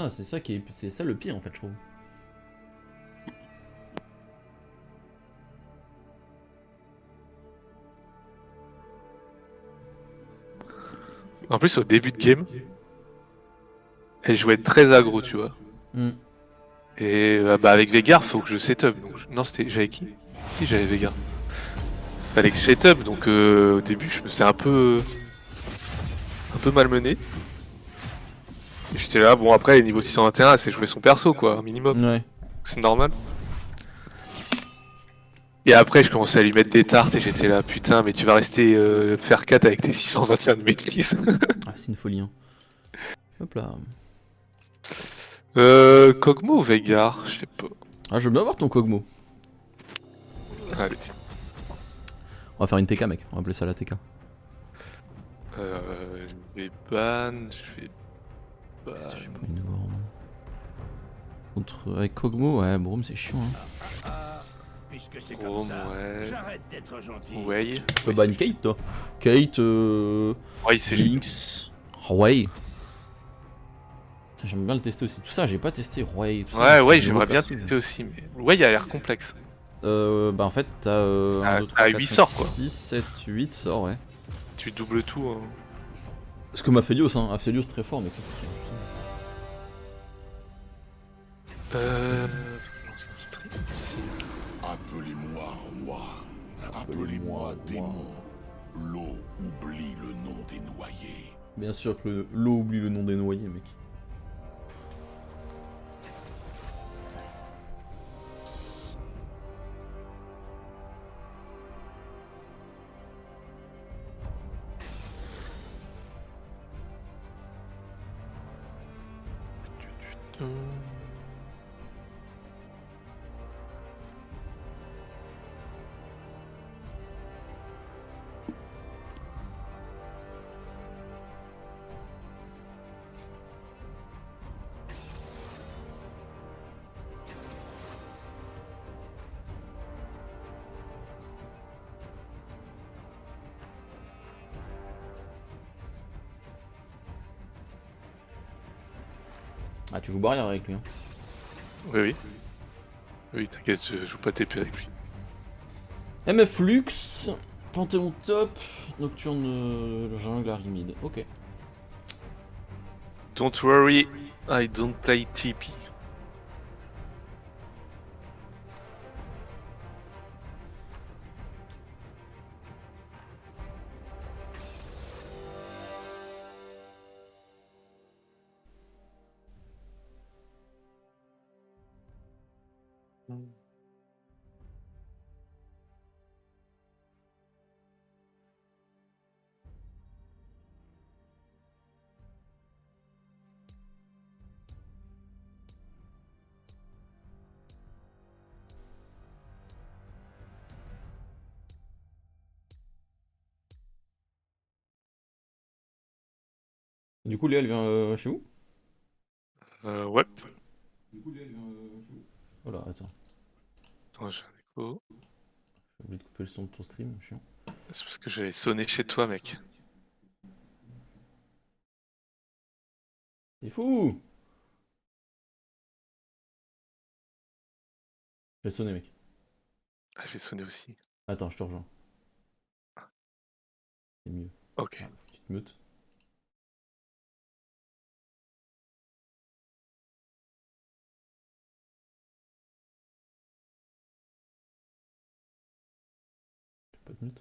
C'est ça le pire en fait, je trouve. En plus, au début de game, elle jouait très aggro, tu vois. Hmm. Et bah avec Veigar, faut que je setup. Donc, non, j'avais qui? Si, j'avais Veigar. Fallait que je setup, donc au début, je me faisais un peu malmené. Et j'étais là, bon après, niveau 621, c'est jouer son perso, quoi, un minimum. Ouais. C'est normal. Et après, je commençais à lui mettre des tartes et j'étais là, putain, mais tu vas rester faire 4 avec tes 621 de maîtrise. Ah, c'est une folie, hein. Hop là. Kog'Maw ou Veigar? Je sais pas. Ah, je veux bien voir ton Kog'Maw. Allez. On va faire une TK, mec. On va appeler ça la TK. Je vais ban, je vais ban. J'ai pas envie de voir. Avec Kog'Maw, ouais, Broom, c'est chiant, hein. Puisque c'est Oh, comme ça, ouais. j'arrête d'être gentil. Ouais. Tu peux ban Kate, toi. Kate, Ouais, c'est lui. Jinx, Huawei. J'aime bien le tester aussi. Tout ça, j'ai pas testé Huawei. Ouais, j'aimerais bien tester aussi, mais ouais, il a l'air complexe. Bah en fait, t'as 1, 2, 3, t'as 4, 8 5, sorts, quoi. 6, 7, 8 sorts, ouais. Tu doubles tout. Hein. Parce que Aphelios, hein. Aphelios très fort, mais Faut que je lance un stream aussi. Appelez-moi roi, appelez-moi démon. L'eau oublie le nom des noyés. bien sûr que l'eau oublie le nom des noyés, mec. Ah, tu joues barrière avec lui, hein. Oui. Oui, t'inquiète, je joue pas TP avec lui. MF Lux, Panthéon top, Nocturne jungle, Arimid. Ok. Don't worry, I don't play TP. Du coup, Léa, elle vient chez vous? Ouais. Du coup, Léa, elle vient chez vous. Voilà, attends. Attends, j'ai un écho. J'ai oublié de couper le son de ton stream, chiant. C'est parce que j'avais sonné chez toi, mec. C'est fou! J'ai sonné, mec. Ah, j'ai sonné aussi. Attends, je te rejoins. C'est mieux. Ok. Ah, tu te mutes. Pas de mute.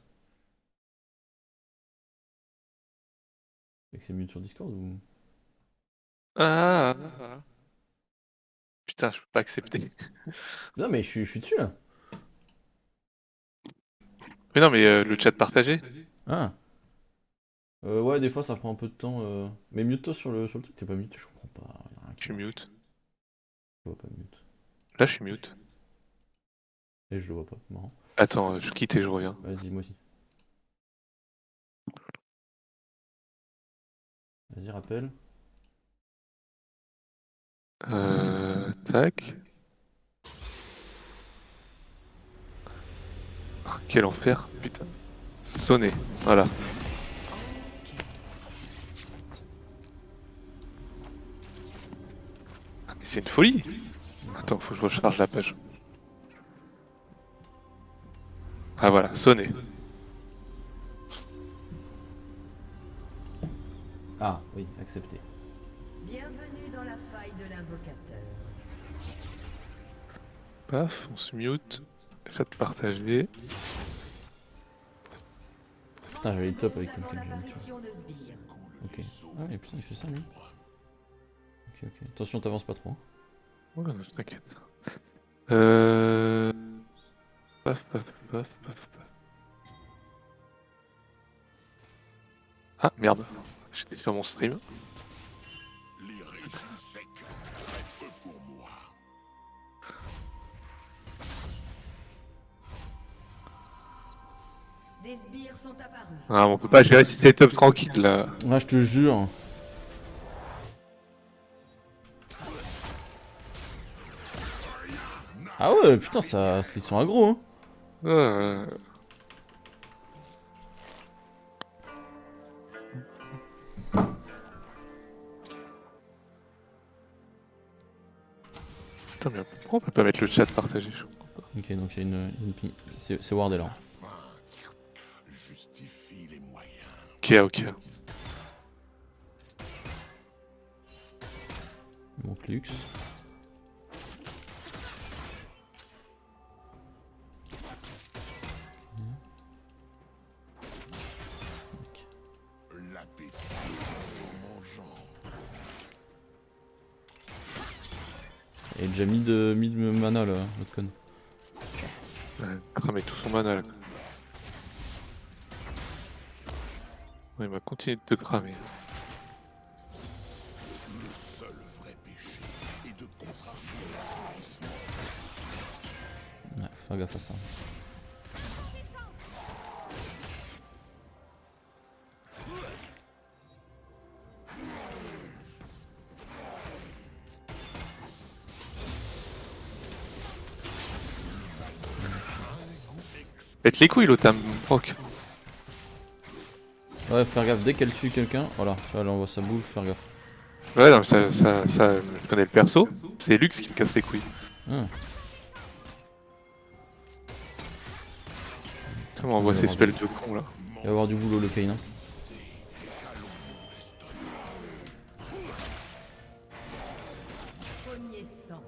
Et que c'est mute sur Discord ou. Ah. Putain, je peux pas accepter. Non, mais je suis dessus là. Mais non, mais le chat partagé. Ah! Ouais, des fois ça prend un peu de temps. Mais mute-toi sur le truc, t'es pas mute, je comprends pas. Y'a rien Je qui suis marche. mute. Je vois pas mute. Là, je suis mute. Et je le vois pas, marrant. Attends, je quitte et je reviens. Vas-y, moi aussi. Vas-y, rappelle. Tac. Oh, quel enfer, putain. Sonné, voilà. C'est une folie. Attends, faut que je recharge la page. Ah voilà, sonné. Ah, oui, accepté. Bienvenue dans la faille de l'invocateur. Paf, on se mute. Chat partagé. Putain, j'avais les top avec Avant Token Jam, tu vois. l'apparition de Sbire. Ok. Ah ouais, putain, il fait ça lui. Ok, ok. Attention, t'avances pas trop. Ouais, t'inquiète. Paf, paf, paf, paf, paf. Ah merde, j'étais sur mon stream. Les régimes secs, très peu pour moi. Des sbires sont apparus. Ah, on peut pas gérer ces setups tranquilles là. Ah, je te jure. Ah ouais, putain, ça, ils sont aggro, hein. Euh, Putain, mais pourquoi on peut pas mettre le chat partagé? Je comprends pas. Ok, donc il y a c'est wardé là. Fin justifie les moyens. Ok, ok. Mon Lux. L'appétit en mangeant. Il a déjà mis de mana là, l'autre con. Ouais, cramer tout son mana là. Ouais, il va continuer de te cramer. Le seul vrai péché est de contrarier l'assouvissement. Ouais, faut faire gaffe à ça. Pète les couilles l'autre proc. Ouais, faire gaffe, dès qu'elle tue quelqu'un, voilà, tu vois, elle envoie sa boule, faire gaffe. Ouais, non, mais je connais le perso. C'est Lux qui me casse les couilles. Ah, Ça m'envoie ses spells de con là. il va avoir du boulot le Kane. Hein. Premier sang.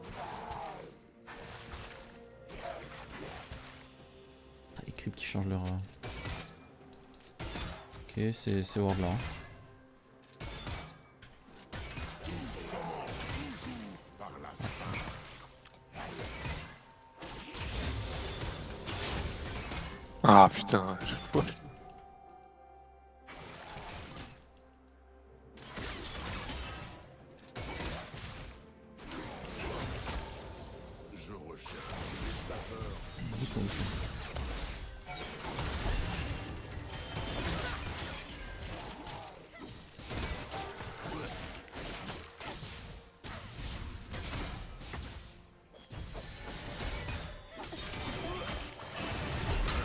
Ah, les creeps qui changent leur. Ok, c'est ward là. Hein. Ah putain, à chaque fois. Je recherche les saveurs.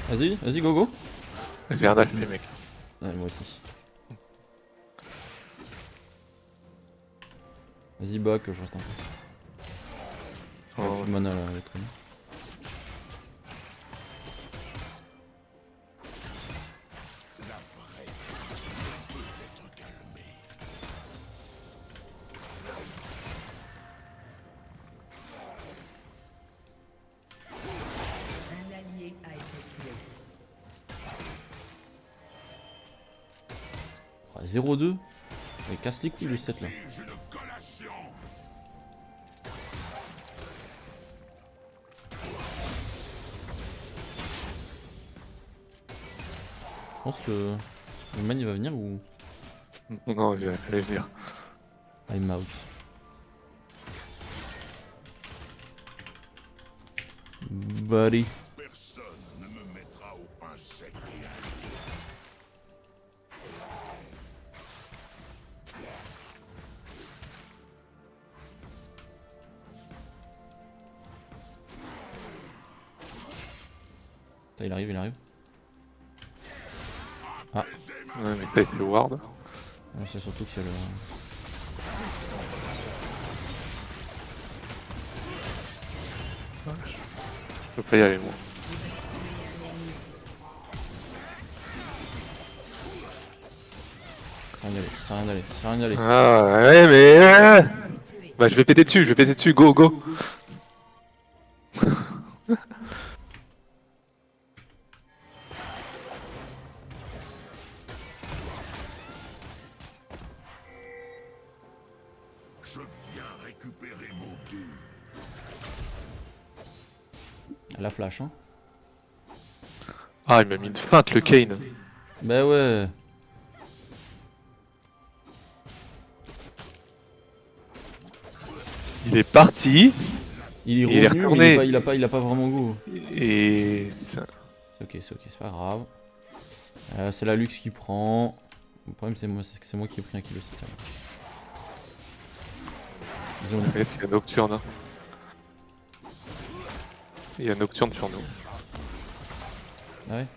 Vas-y, vas-y, go go. J'ai un alpha, mec. Ouais, moi aussi. Vas-y, back, je reste un peu. Oh. Plus de mana là, elle est très bien. La vraie peut être calmée. Un allié a été tué. Ah, 0-2. Elle casse les couilles le 7 là. Une collation. Je pense que le man il va venir ou Non, il va venir. I'm out. Buddy. Personne ne me mettra au pain sec et à Putain, il arrive, il arrive. Ouais, mais t'as été le ward. Ah, c'est surtout qu'il y a le. Je peux pas y aller moi. Ça rien d'aller, ça rien d'aller, ça rien d'aller. Ah ouais mais... Bah je vais péter dessus, go go. Je viens récupérer mon dû. La flash, hein. Ah il m'a mis une feinte le Kane. Bah ouais. Il est parti Il est Il est revenu, retourné. mais il a pas vraiment goût. et... C'est ok, c'est pas grave. C'est la Lux qui prend. Le problème c'est moi qui ai pris un kilo cette année. Ils ont... Il y a Nocturne. Il y a Nocturne sur nous. Ah ouais.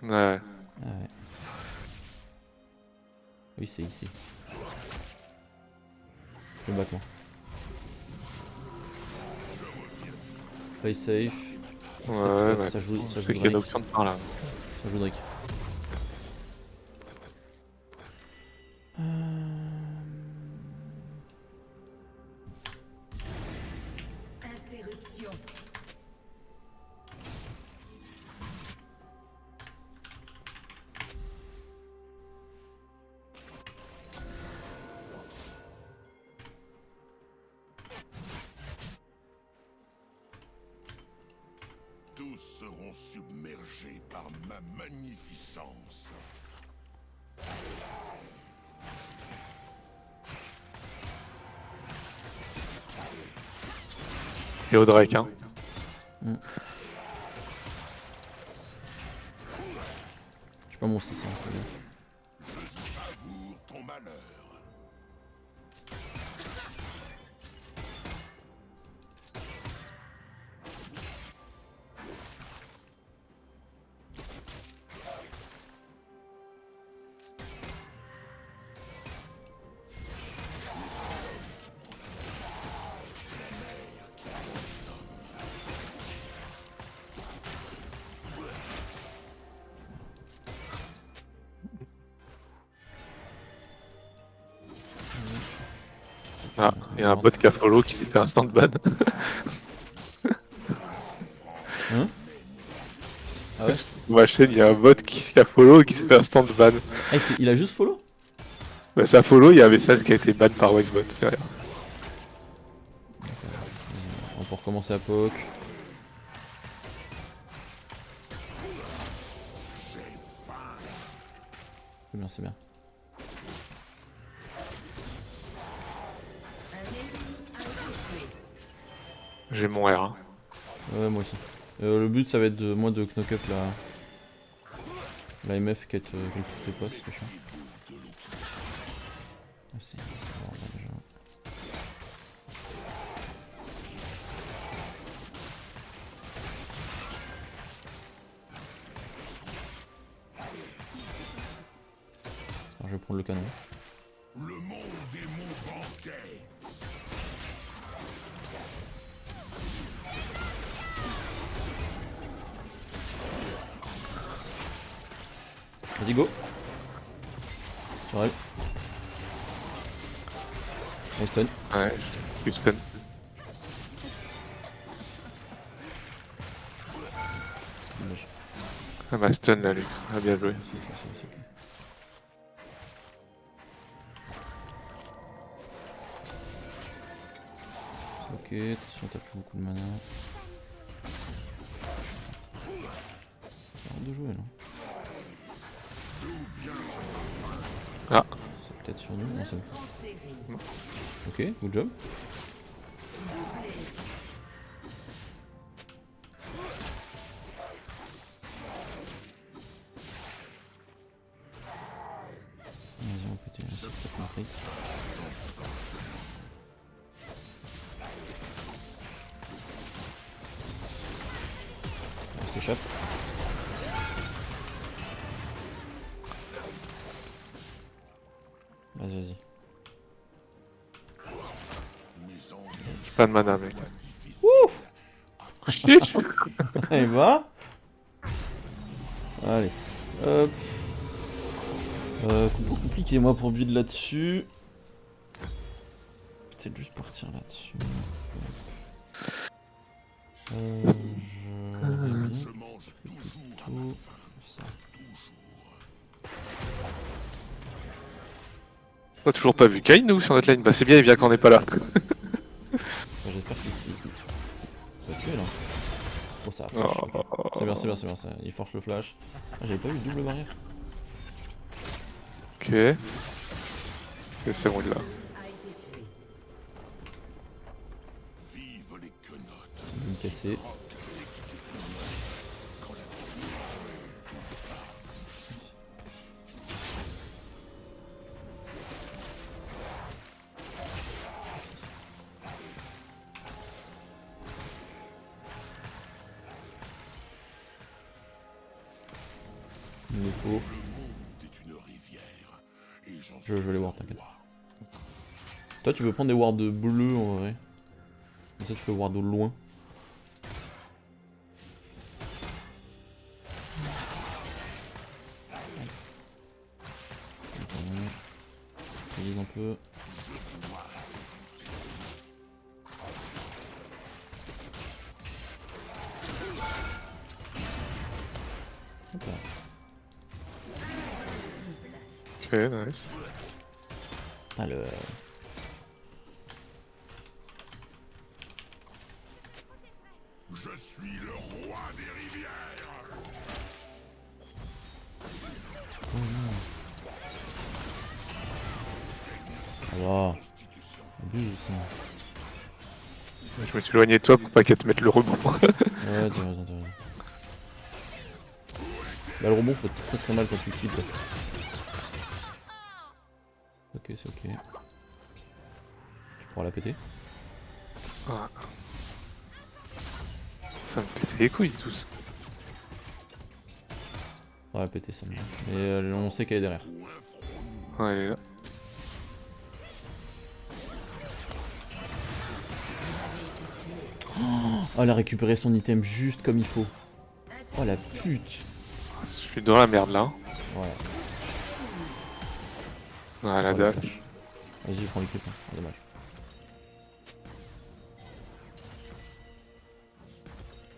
Ouais. Ah ouais. Oui, c'est ici. Je vais battre moi. Play safe. Ouais. Ça joue Je sais qu'il y a Drake. Nocturne par là. Ça joue Drake. Interruption. Tous seront submergés par ma magnificence. Et au Drake hein. J'ai pas mon 600. Je savoure ton malheur. Ah, il y a un bot qui a follow qui s'est fait un stand ban. Hein? Ah ouais? Sur ma chaîne, il y a un bot qui a follow et qui s'est fait un stand ban. Ah, il a juste follow? Bah, ça follow, il y a un message qui a été ban par Wisebot derrière. On peut recommencer à poke. C'est bien, c'est bien. J'ai mon R. Hein. Ouais, moi aussi. Le but ça va être de moi de knock up la MF qui est toutes les postes, c'est chiant. Ah, c'est bon, déjà. Alors, je vais prendre le canon. Le monde est mon banquet. Vas-y, go! Sur elle. On stun. Ouais, je suis stun. Dommage. Ah bah stun la Lux, ah, bien joué. Ok, attention, t'as plus beaucoup de mana. C'est hâte de jouer là. Ah, C'est peut-être sur nous, non c'est bon. En série. Ok, good job. Vas-y, on peut tirer cette matrice. On s'échappe. Vas-y. Mes envies j'ai pas de mana mec. difficiles à chier. Et bah. Allez. Hop. Compliqué moi pour build là-dessus. Peut-être juste partir là-dessus. Je vais bien Je mange toujours plutôt ça. On a toujours pas vu Kayn nous sur notre lane. Bah c'est bien, il vient quand on n'est pas là. Enfin, j'espère qu'il va tuer là. Oh ça a flash. Oh. Ok. C'est bien, c'est bien, c'est bien. Il force le flash. Ah, j'avais pas eu double barrière. Ok. Et c'est bon, il l'a. A été tué. vive les quenottes. Une cassée. Il nous faut. Le monde est une rivière. Et j'en Je vais suis les voir, le t'inquiète. roi. Toi, tu peux prendre des wards bleus en vrai. Comme ça, tu peux voir de loin. Utilise un peu. Hop là. Ok, nice. Ah, le... Je suis le roi des rivières. Ah, Constitution. abuse ça. Je me suis éloigné de toi pour pas qu'elle te mette le rebond. Ouais, t'as raison, t'as raison. Bah, le rebond fait très très mal quand tu quittes. Ok, c'est ok. Tu pourras la péter. Ah. Ça me pète les couilles tous. Tu pourras la péter, ça me va. Et on sait qu'elle est derrière. Ouais, elle est là. Oh, elle a récupéré son item juste comme il faut. Oh la pute. Je suis dans la merde là. Hein. Ouais. Ah la Oh, dalle. flash. Vas-y, prends l'équipe. Hein. Ah, dommage.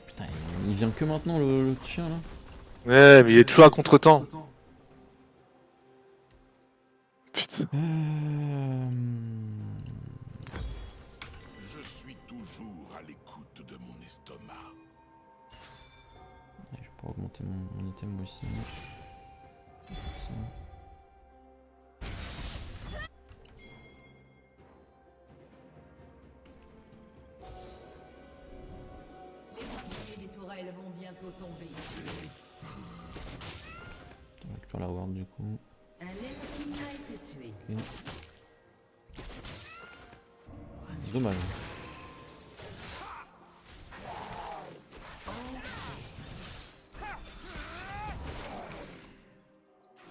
Putain, il vient que maintenant le chien là. Ouais, mais il est toujours à contre-temps. Putain. Je suis toujours à l'écoute de mon estomac. Ouais, je pourrais augmenter mon item moi aussi. Ça. Les boucliers des tourelles vont bientôt tomber. On récupère la reward du coup. Un ennemi a été tué. C'est dommage.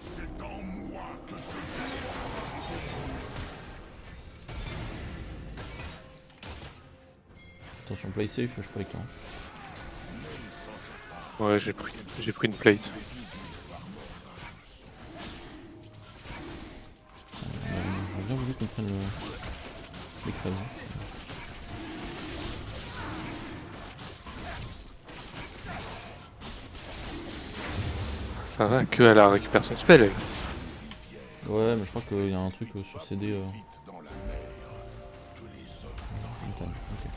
C'est en moi que se Attention, play safe, je suis pas avec toi. Ouais, j'ai pris une plate. J'aurais bien voulu qu'on prenne les crèves. Ça va que elle a récupéré son spell. Elle. Ouais, mais je crois qu'il y a un truc sur CD. vite dans la mer que les hommes. Montagne, ok.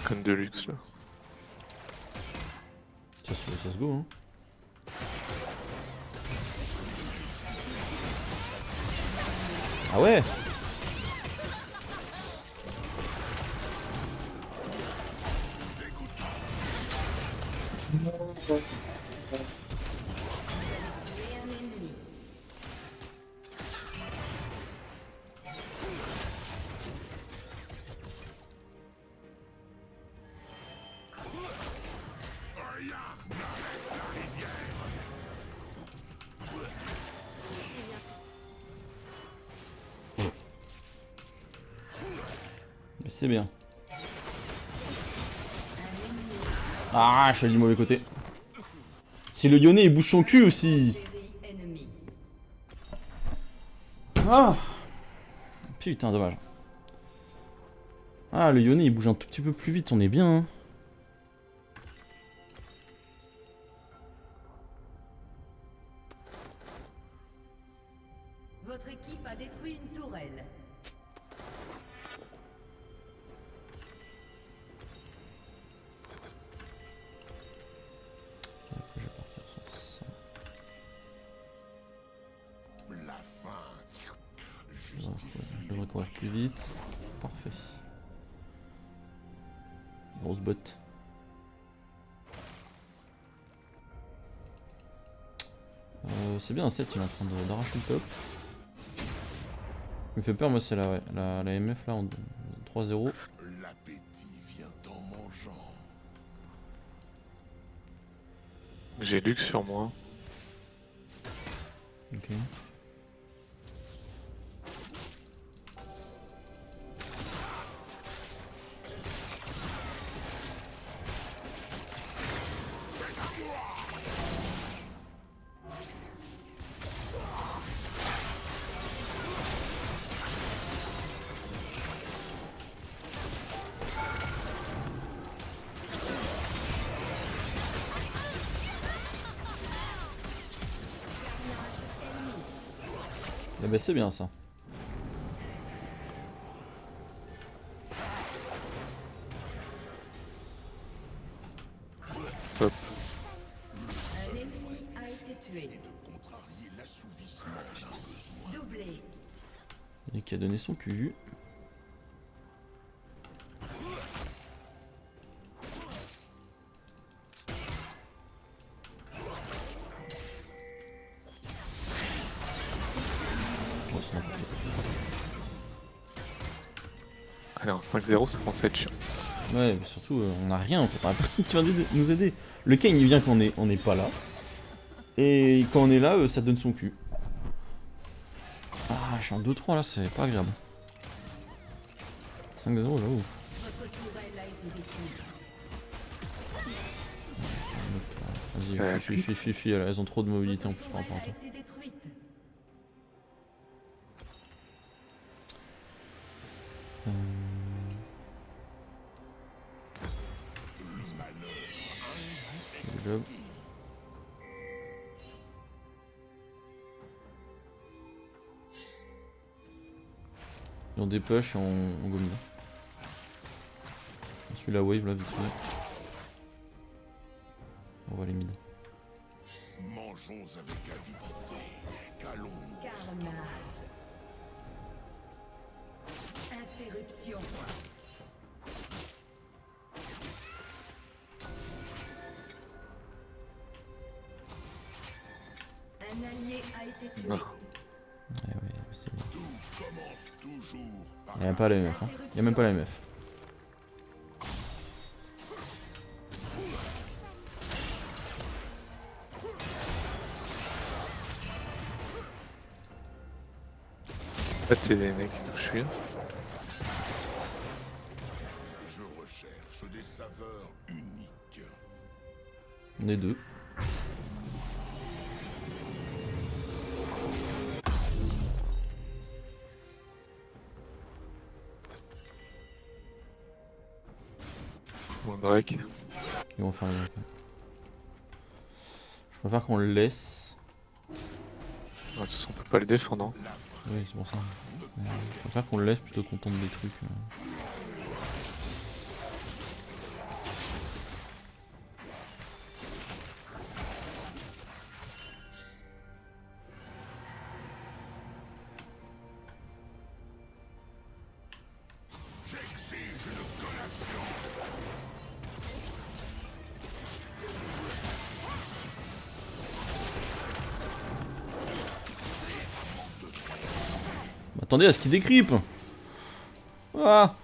Comme de luxe là. Ça se go, hein. Ah ouais. Tué un ennemi. Mais c'est bien. Ah, je suis du mauvais côté. Si le Yone il bouge son cul aussi. Série ennemie. Ah. Putain, dommage. Ah, le Yone il bouge un tout petit peu plus vite, on est bien. Hein. Votre équipe a détruit une tourelle. Je vais partir sur ça. La fin Je devrais courir plus vite. Parfait. Grosse botte. C'est bien un 7, il est en train d'arracher le top. Ce qui me fait peur, moi, c'est la MF là en 3-0. l'appétit vient en mangeant. J'ai Lux sur moi. Ok. Eh ben c'est bien ça. Hop. Un ennemi a été tué. Contrarier l'assouvissement d'un besoin. Doublé. Et qui a donné son cul. Oh, c'est n'importe quoi. Allez, un 5-0, ça commence à être chiant. Ouais, mais surtout, on a rien en fait. On a personne qui vient nous aider. Le Kane il vient quand on est pas là. Et quand on est là, ça donne son cul. Ah, je suis en 2-3 là, c'est pas agréable. 5-0 là-haut. Votre tourelle a été détruite. Vas-y, fuis, elles ont trop de mobilité en plus par rapport à A toi. été détruite. Le job. Ils ont des push et on go mid. On suit la wave là vite fait. On va les mid. Mangeons avec avidité. Qu'allons-nous Carnage. Interruption. Un allié a été tué. Ah. Ouais, c'est bien. Tout commence toujours par Y'a même pas la MF, hein. Y'a même pas la MF. En fait, c'est des mecs d'où je suis. Je recherche des saveurs uniques. On est deux. Mon break. Ils vont faire le. Je préfère qu'on le laisse. De toute façon, on peut pas le défendre. Hein. Oui, c'est pour ça. Je préfère qu'on le laisse plutôt qu'on tente des trucs. Attendez à ce qu'il décrype. Ah.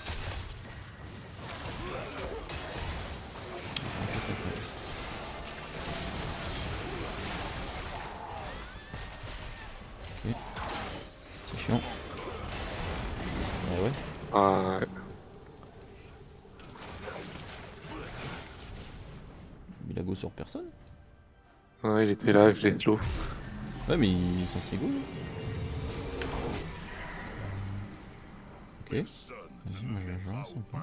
Ouais. Il a go sur personne. Ouais, il était là, je l'ai slow. Ouais, mais il est censé go. Ok. Vas-y, moi je lance un peu.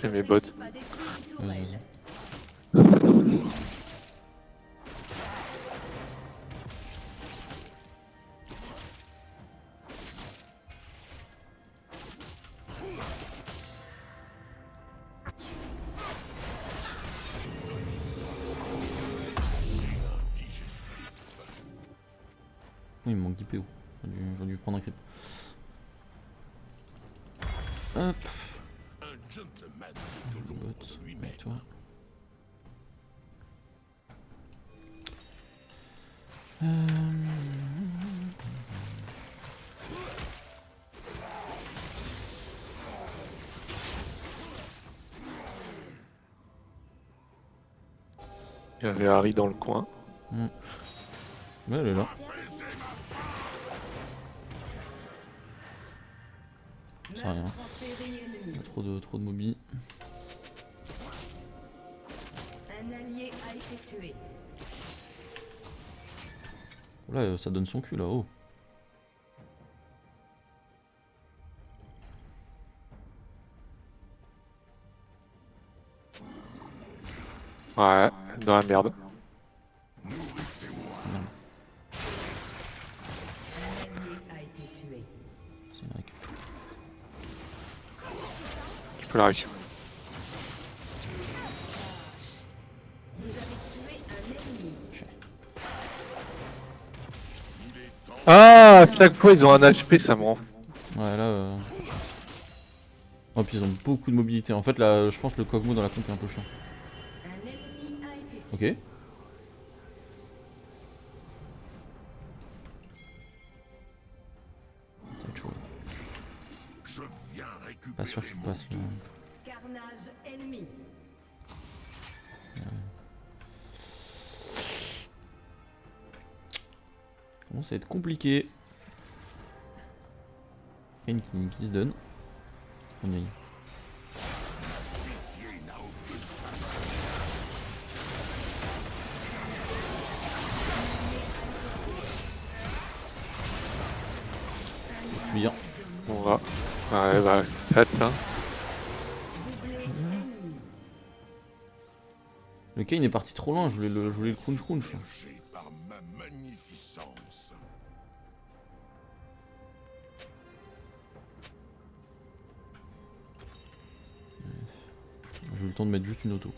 J'ai mes bots. Pas détruire une Vas-y, tourelle. vas-y. Oui, il me manque d'IPO. J'aurais dû prendre un creep. Hop. Un gentleman de l'ombre Bot, de lui-même. avec toi. Il y avait Harry dans le coin. Ouais, elle est là. C'est rien. Meurtre en série Il y ennemie. a trop de mobi. Un allié a été tué. Là, ça donne son cul là-haut. Ouais, dans la merde. Un allié a été tué. C'est vrai que... Tu peux la récupérer. Vous avez tué un ennemi. Ah, chaque fois ils ont un HP, ça me rend. Ouais, là... Oh, puis ils ont beaucoup de mobilité. En fait, là, je pense que le Kog'Maw dans la compte est un peu chiant. Un ennemi a été tué. Ok. Ça va être chaud. Je viens récupérer Pas sûr qu'il mon passe là. Carnage ennemi. Bon, ça va être compliqué. Ken qui se donne. On y aille. Bien. On va. Ouais, bah, 4 hein. Doublé ennemi. Le Kane est parti trop loin, je voulais le crunch. Berger par ma magnificence. J'ai eu le temps de mettre juste une auto.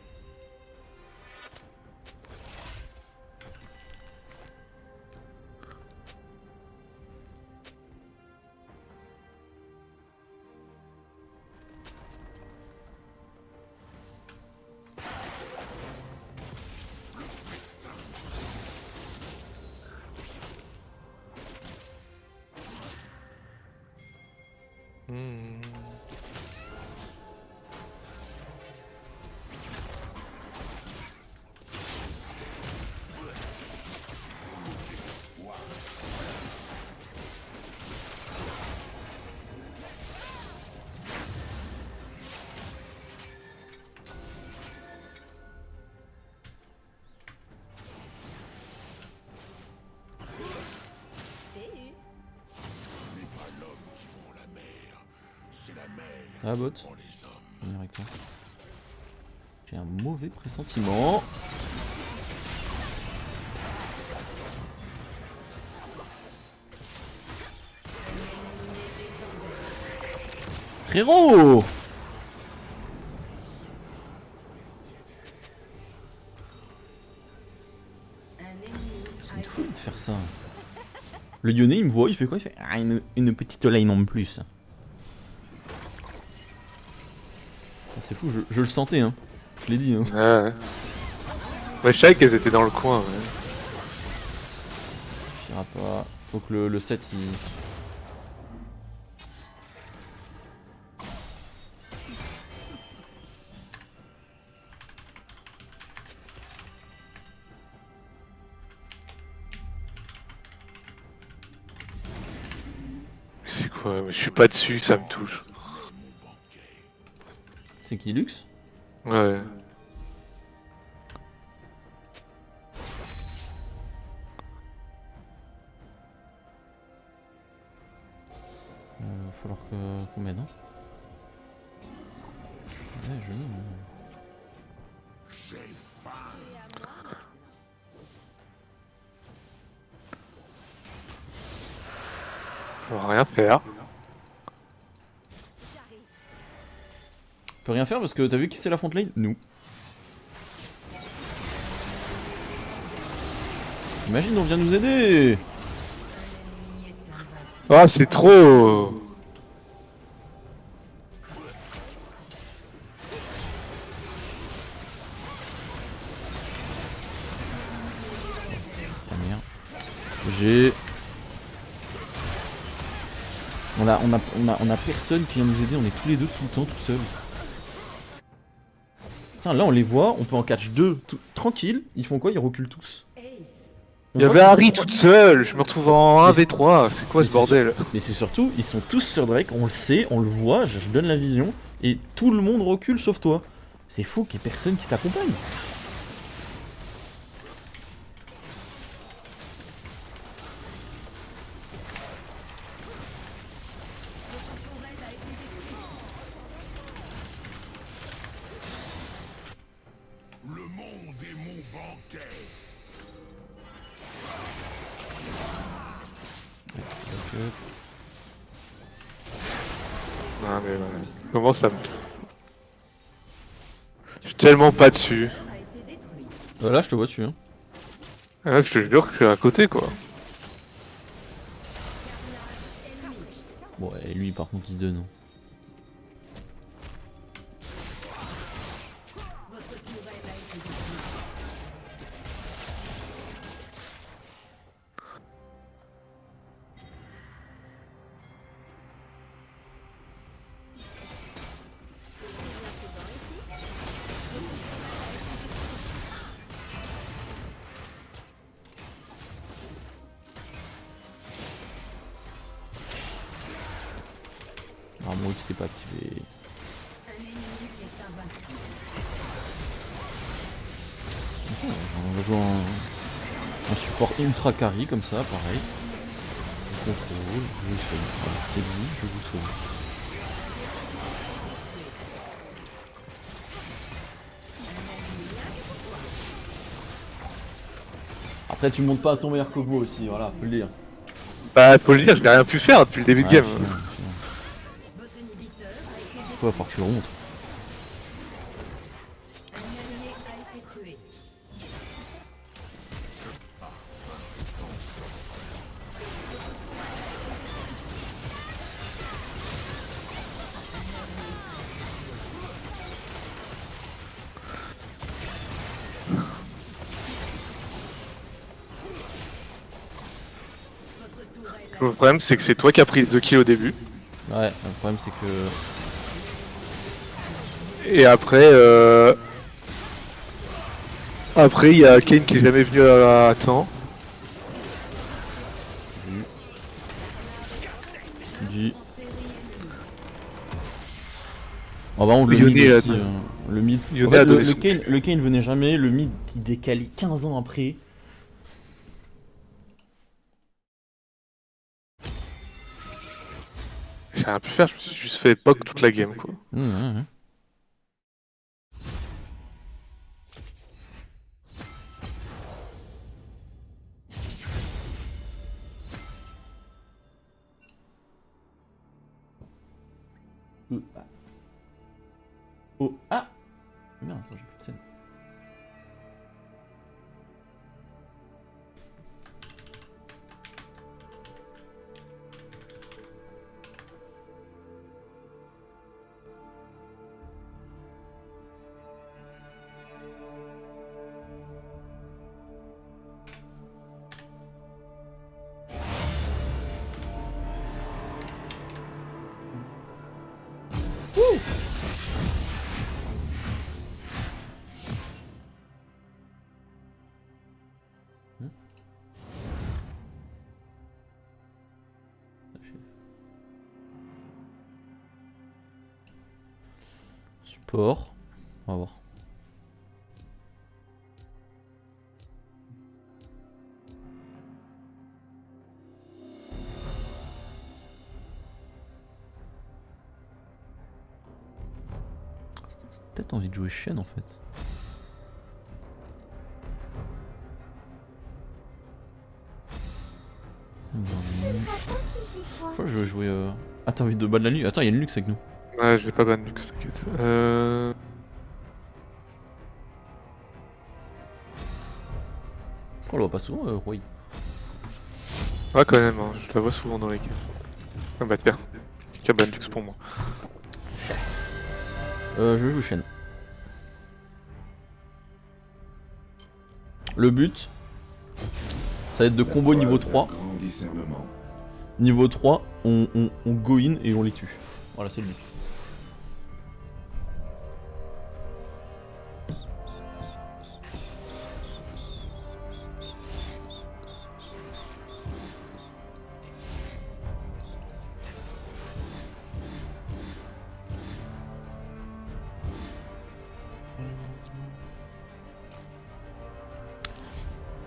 Ce n'est pas l'homme qui prend la mer, c'est la mer Ah, bot. qui prend les hommes. Je vais venir avec toi. J'ai un mauvais pressentiment. Frérot! Un ennemi a C'est été fou de faire ça. Le Lyonnais il me voit, il fait quoi? Il fait ah, une petite lane en plus. Ah, c'est fou, je le sentais hein. Je l'ai dit hein. Ouais. Ouais, je savais qu'elles étaient dans le coin. Ouais. Il suffira pas. Faut que le set il. C'est quoi? Je suis pas dessus, ça me touche. C'est qui, Lux? Ouais. Va falloir qu'on m'aide, hein. Ouais, je mine. J'ai faim. On va rien faire. On peut rien faire parce que t'as vu qui c'est la front lane? Nous. Imagine, on vient nous aider! Ah, c'est trop. Ah merde. J'ai... On a personne qui vient nous aider, on est tous les deux tout le temps tout seuls. Tiens, là on les voit, on peut en catch deux, tranquille, ils font quoi? Ils reculent tous. Ace. On Il y voit avait qu'ils Harry sont- toute seule, je me retrouve en Mais 1v3, c'est quoi mais ce bordel? Mais c'est surtout, ils sont tous sur Drake, on le sait, on le voit, je donne la vision, et tout le monde recule sauf toi. C'est fou qu'il y ait personne qui t'accompagne. Le monde est mon banquet. Ah mais comment ça me... Je suis tellement pas dessus. A été détruit. Là je te vois dessus. Hein. Ah, je te jure que je suis à côté quoi. Bon, et lui par contre il donne. Votre tourelle a été détruite. Ah moi qui sais pas activé. Un ennemi est invincible. On va jouer un support ultra carry comme ça, pareil. Je contrôle, je vous sauve. Voilà, c'est dit, je vous sauve. Après tu montes pas à ton meilleur Kobo aussi, voilà, faut le dire. Bah faut le dire, j'ai rien pu faire depuis le début de Ouais, game. chiant. Votre inhibiteur a été détruit. Quoi, faut que tu le remontes. Un allié a été tué. Votre tourelle a Le problème c'est que c'est toi qui as pris les 2 kills au début. Ouais, le problème c'est que... Et après après il y a Kane qui est jamais venu à temps. G. Oh bah on le Yone mid a aussi. donné- Le mid. Yone En fait, a donné le son Kane, le Kane venait jamais, le mid il décalait 15 ans après. J'ai rien pu faire, je me suis juste fait poke toute la game quoi. Ouais. Ah. Oh ah. Merde, attends, j'ai plus de scène. Port. On va voir. Peut-être envie de jouer Shen en fait. Je crois que je vais jouer. Ah, t'as envie de battre la nuit? Attends, il y a une luxe avec nous. Ouais, je l'ai pas ban Lux, t'inquiète. On le voit pas souvent, Roy. Ouais, quand même, hein, je la vois souvent dans les games. Ah bah tiens, qui a ban Lux pour moi. Je joue Shen. Le but, ça va être de combo niveau 3. Grand discernement. Niveau 3, on go in et on les tue. Voilà, c'est le but.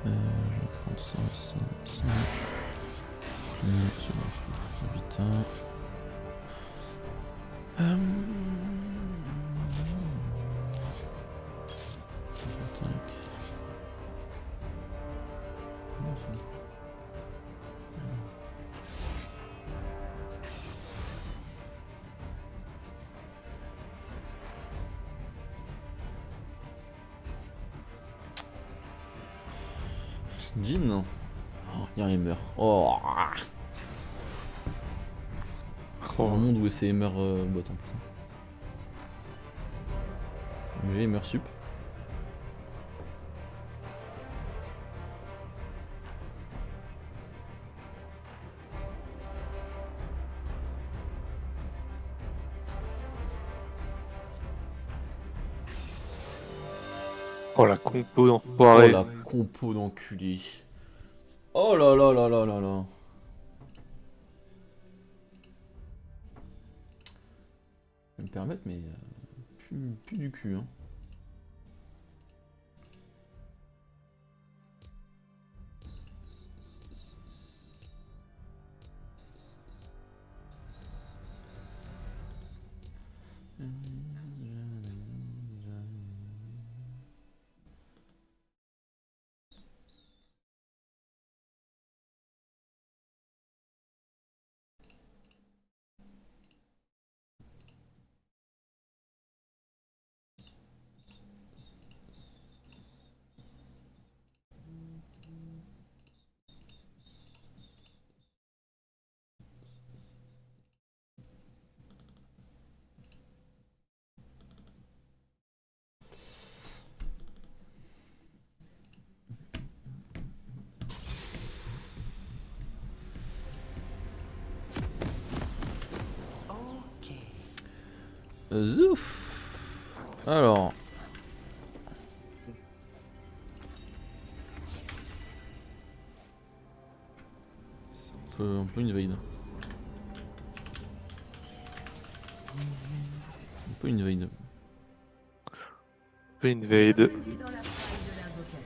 Je vais prendre ça. C'est bon, vite. Jin. Oh, il meurt. Oh. Dans un monde où c'est meurt bot en plus. MG il meurt sup. Oh la compo Oh d'enfoiré. la compo d'enculé. Oh là là là là là là. Je vais me permettre mais plus du cul hein. Zouf. Alors. On peut invade. On peut invade. Invade. Bienvenue dans la faille de l'invocateur.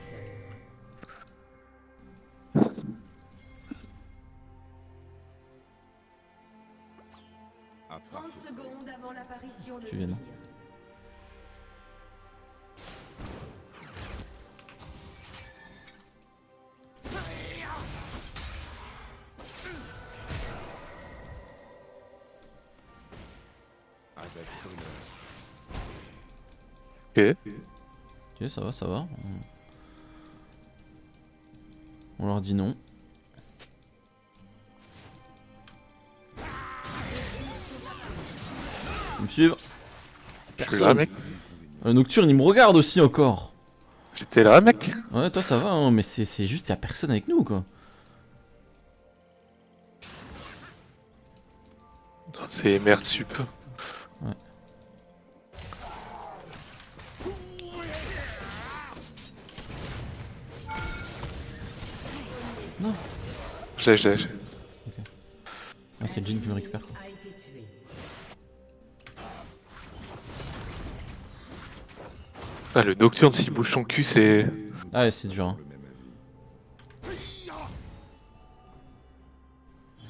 À 30 secondes avant l'apparition de Tu viens, non? Zephyr. Avec Ok. honneur. Ok, ça va, ça va. On leur dit non. Ils me suivent. Je suis là, mec. Nocturne, il me regarde aussi encore. J'étais là, mec. Ouais, toi ça va, hein, mais c'est juste, y'a personne avec nous quoi. C'est merde sup. Ouais. Non. Je l'ai. Ah, c'est Jin qui me récupère quoi. A été tué. Ah, le Nocturne, s'il bouge son cul, c'est... Ah ouais, c'est dur. Hein. Le même avis.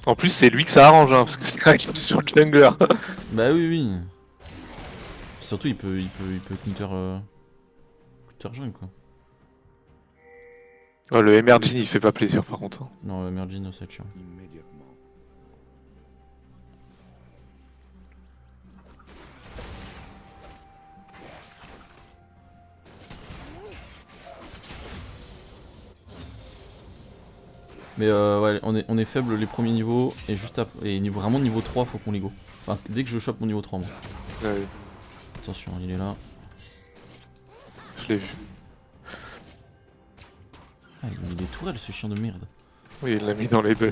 En plus, c'est lui que ça arrange, hein, parce que c'est un kill sur le jungler. Bah oui, oui. Surtout, il peut counter, counter jungle, quoi. Oh, le Emergine, il fait pas plaisir, par contre. Hein. Non, Mergino, c'est chiant. Immédiatement. Mais ouais, on est faible les premiers niveaux, et juste après, et vraiment niveau 3, faut qu'on les go. Enfin, dès que je chope mon niveau 3, moi. Ouais, Attention, il est là. je l'ai vu. Ah, il met des tourelles, ce chien de merde. Oui, il l'a mis dans les bugs.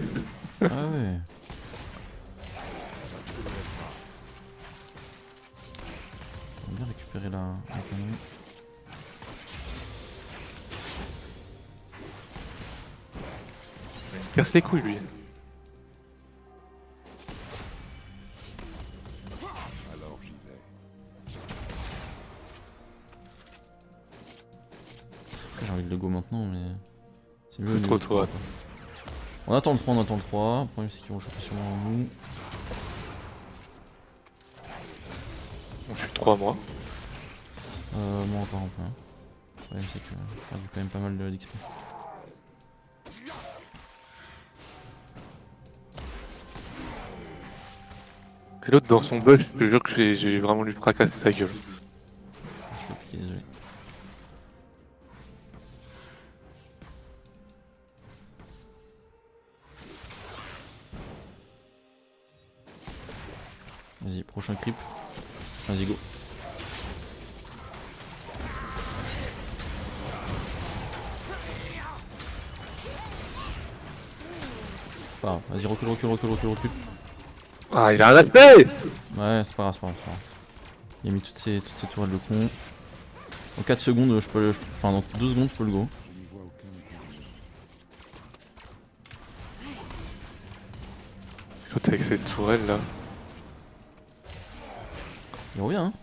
Ah ouais. On va bien récupérer la connerie. Il casse les couilles, lui. Alors j'y vais. J'ai envie de le go maintenant, mais c'est mieux. C'est trop tôt, ouais. On attend le 3, on attend le 3. Le problème, c'est qu'ils vont choper sûrement nous. On tue 3 mois. Moi encore un peu. Hein. Le problème, c'est que j'ai perdu quand même pas mal d'XP. Et l'autre, dans son buff, je te jure que j'ai vraiment lui fracasser sa gueule. Je suis petit, désolé. Vas-y, prochain creep. Vas-y, go. Pas grave, vas-y, recule, recule, recule, recule, recule. Ah, il a un aspect. Ouais, c'est pas grave, c'est pas grave, c'est pas grave. Il a mis toutes ces tourelles de con. En 4 secondes, je peux le... Enfin, dans 2 secondes, je peux le go. Je n'y vois aucun inconvénient. L'autre avec cette tourelle là. Il revient, hein.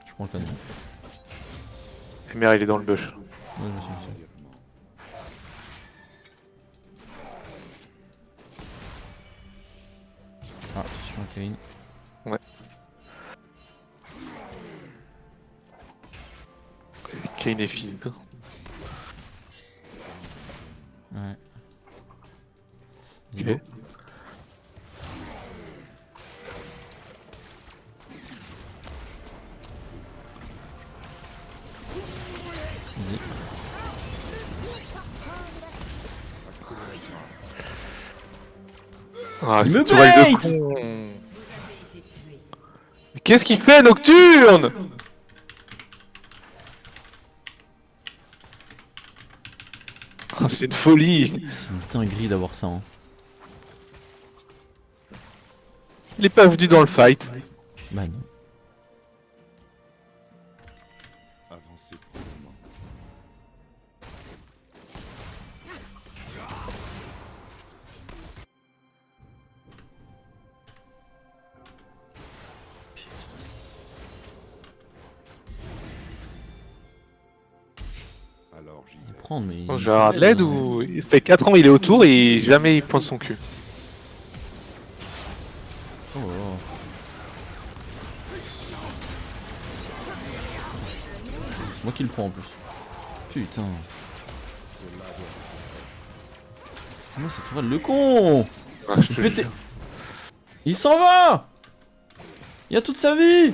Je prends le canon. Emer, il est dans le bush. Ouais, je sais, je sais. Immédiatement. Ah, attention, Kane. Kane est fils de... Ouais. Vas-y, Ok. go. Vas-y. Ah, Il cette me tourelle de bait. con. Vous avez été tué. Mais qu'est-ce qu'il fait, Nocturne? Oh, c'est une folie. C'est une dinguerie d'avoir ça, hein. Il est pas venu dans le fight. Bah non. Avancez prudemment. Alors j'y vais. Prendre, mais. Bon, je vais avoir de l'aide ou... Il fait 4 ans il est autour et jamais il pointe son cul. Oh, oh. C'est moi qui le prends en plus. Putain. Comment c'est tourelle le con? Ah, je te Pété. jure. Il s'en va. Il a toute sa vie.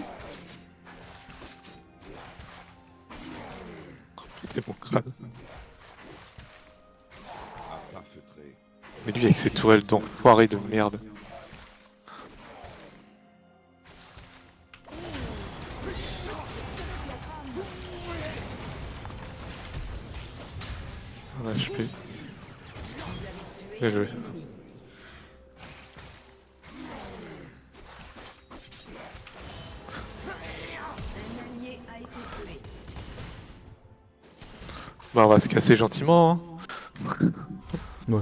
C'est mon crâne. À pas feutrer. Mais lui avec ses tourelles d'enfoiré de merde. Un HP. Bien joué. Bah on va se casser gentiment. Hein. Ouais.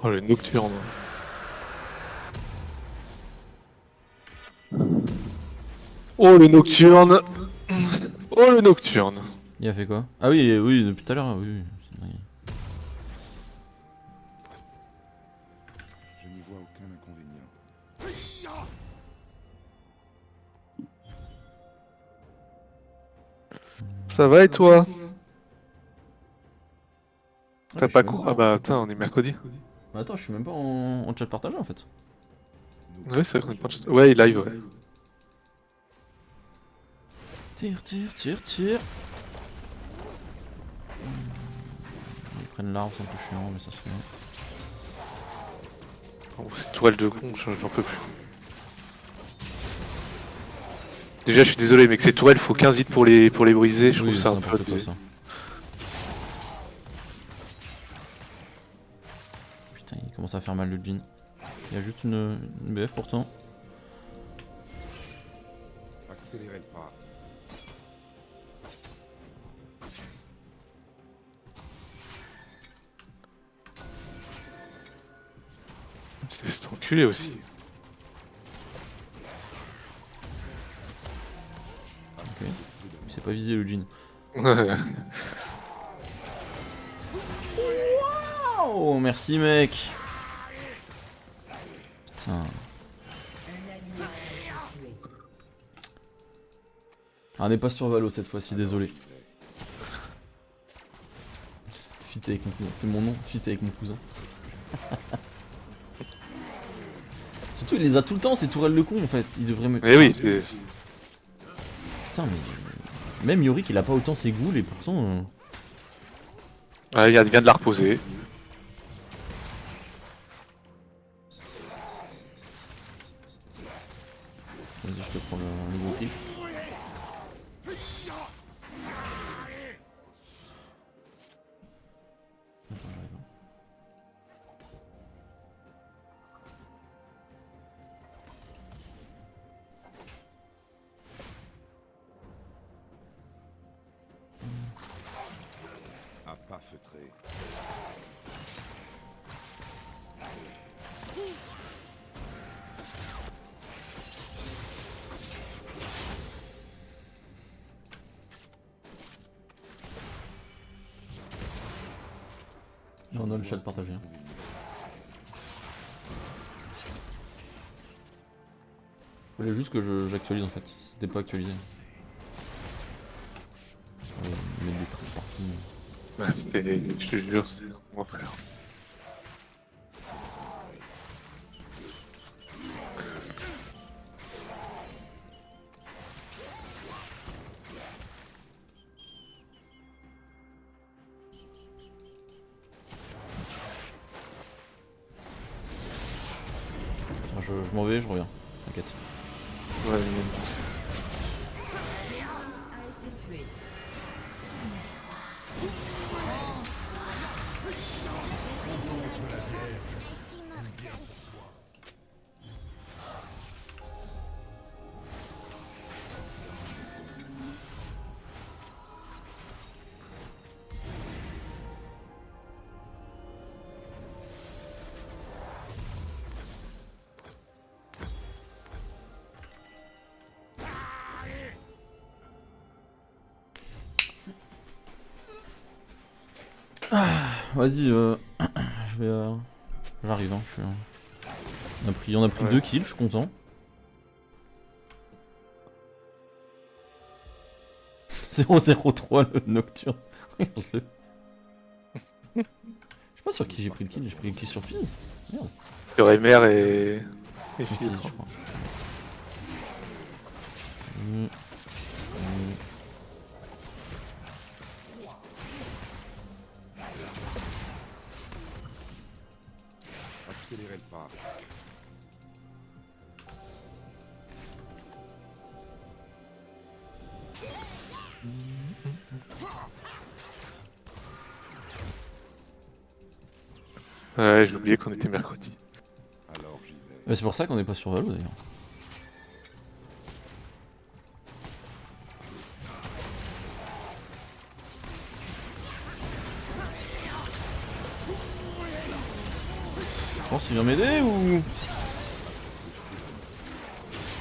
Oh le nocturne. Oh le nocturne. Oh le nocturne. Il a fait quoi? Ah oui, oui, depuis tout à l'heure, oui. C'est dingue. Je n'y vois aucun inconvénient. Ça va et toi? Ah, T'as je pas suis même cours? Ah bah attends, on est mercredi. Bah attends, je suis même pas en chat partagé en fait. Ouais, c'est vrai qu'on est pas en chat. Ouais, il live, ouais. Tire, tire, tire, tire. Ils prennent l'arbre, c'est un peu chiant, mais ça se fait. Bon, ces toiles de con, j'en peux plus. Déjà, je suis désolé, mais que ces tourelles, faut 15 hits pour les briser, je trouve Oui, ça c'est un peu n'importe quoi abusé. ça. Putain, il commence à faire mal le jean. Il y a juste une BF pourtant. Accélérez le pas. C'est cet enculé aussi. Ok. Il s'est pas visé le jean. Ouais. Oh, merci mec. Putain. Un allié a été tué. Ah, on n'est pas sur Valo cette fois-ci, désolé. Fit avec mon cousin, c'est mon nom, fit avec mon cousin. Surtout il les a tout le temps ces tourelles de con en fait, il devrait me... Mais oui, c'est... Putain mais... Même Yorick il a pas autant ses ghouls et pourtant... Ouais, il vient de la reposer. Vas-y je te prends le gros kill. À pas feutrer. On a le chat partagé. Hein. Fallait juste que j'actualise en fait, c'était pas actualisé. Mettre des trucs partout. Ouais, je te jure, c'est mon frère. Attends, je m'en vais, je reviens. T'inquiète. Ouais, A été tué. Vas-y, je vais... J'arrive, hein, je suis... on a pris Ouais. 2 kills, je suis content. C'est 0-0-3 le Nocturne. Regarde-le. Je sais pas sur qui j'ai pris le kill, j'ai pris le kill sur Fizz. Merde. sur Emer et Fizz, Phil, je quoi. crois. Accélérez le pas. Ouais, j'ai oublié qu'on était mercredi. Alors j'y vais. Mais c'est pour ça qu'on est pas sur Valo d'ailleurs. Je pense qu'il vient m'aider ou...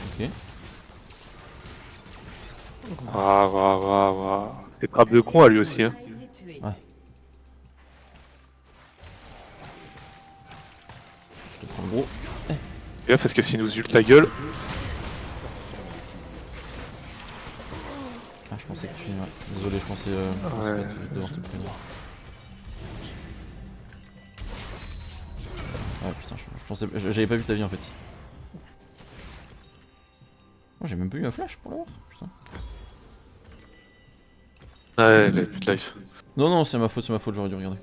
Ok. C'est frappe de con à lui aussi. Hein. A été tué. Ouais. Je te prends le gros. Gaffe parce que s'il nous ult la gueule. Ah, je pensais que tu... Ouais. Désolé, je pensais Ouais. devoir te prévenir. Ah putain, je pensais... J'avais pas vu ta vie en fait. Moi j'ai même pas eu un flash pour l'avoir, putain. Ouais, il a plus de life. Non, non, c'est ma faute, j'aurais dû regarder.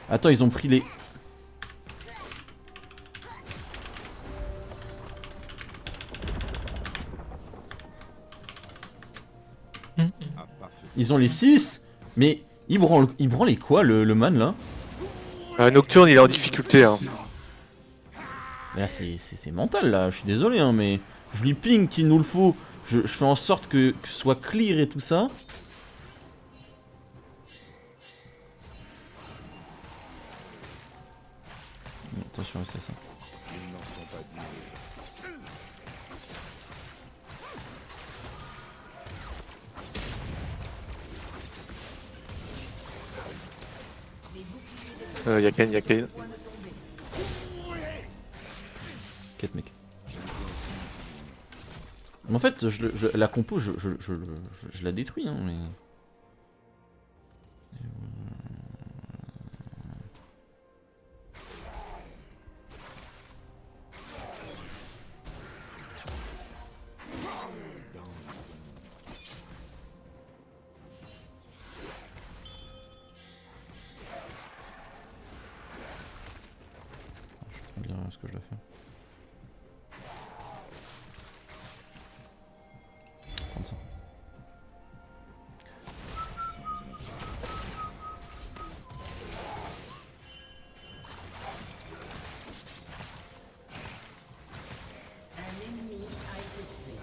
Attends, ils ont pris les... Ah, parfait. Ils ont les 6. Mais il branle les quoi le man là? Nocturne, il est en difficulté. Hein. Mais là c'est mental là, je suis désolé hein, mais je lui ping qu'il nous le faut. Je fais en sorte que ce soit clear et tout ça. Attention, c'est ça. Ils n'en sont pas dignes. Y'a Kane. Quête mec. Mais en fait, la compo, je la détruis hein, mais... Je vais te dire ce que je dois faire. Prendre ça. Un ennemi a été tué.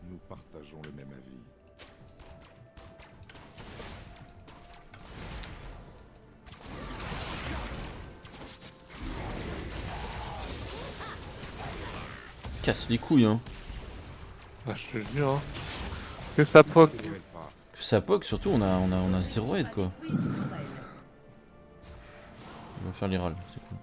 Nous partageons le même avis. Casse les couilles hein. Ah, je te jure. Hein. Que ça poke. Ne mêle pas. Que ça poke, surtout on a 0 aide quoi. Oui, contre elle. Il va faire les râles, c'est cool.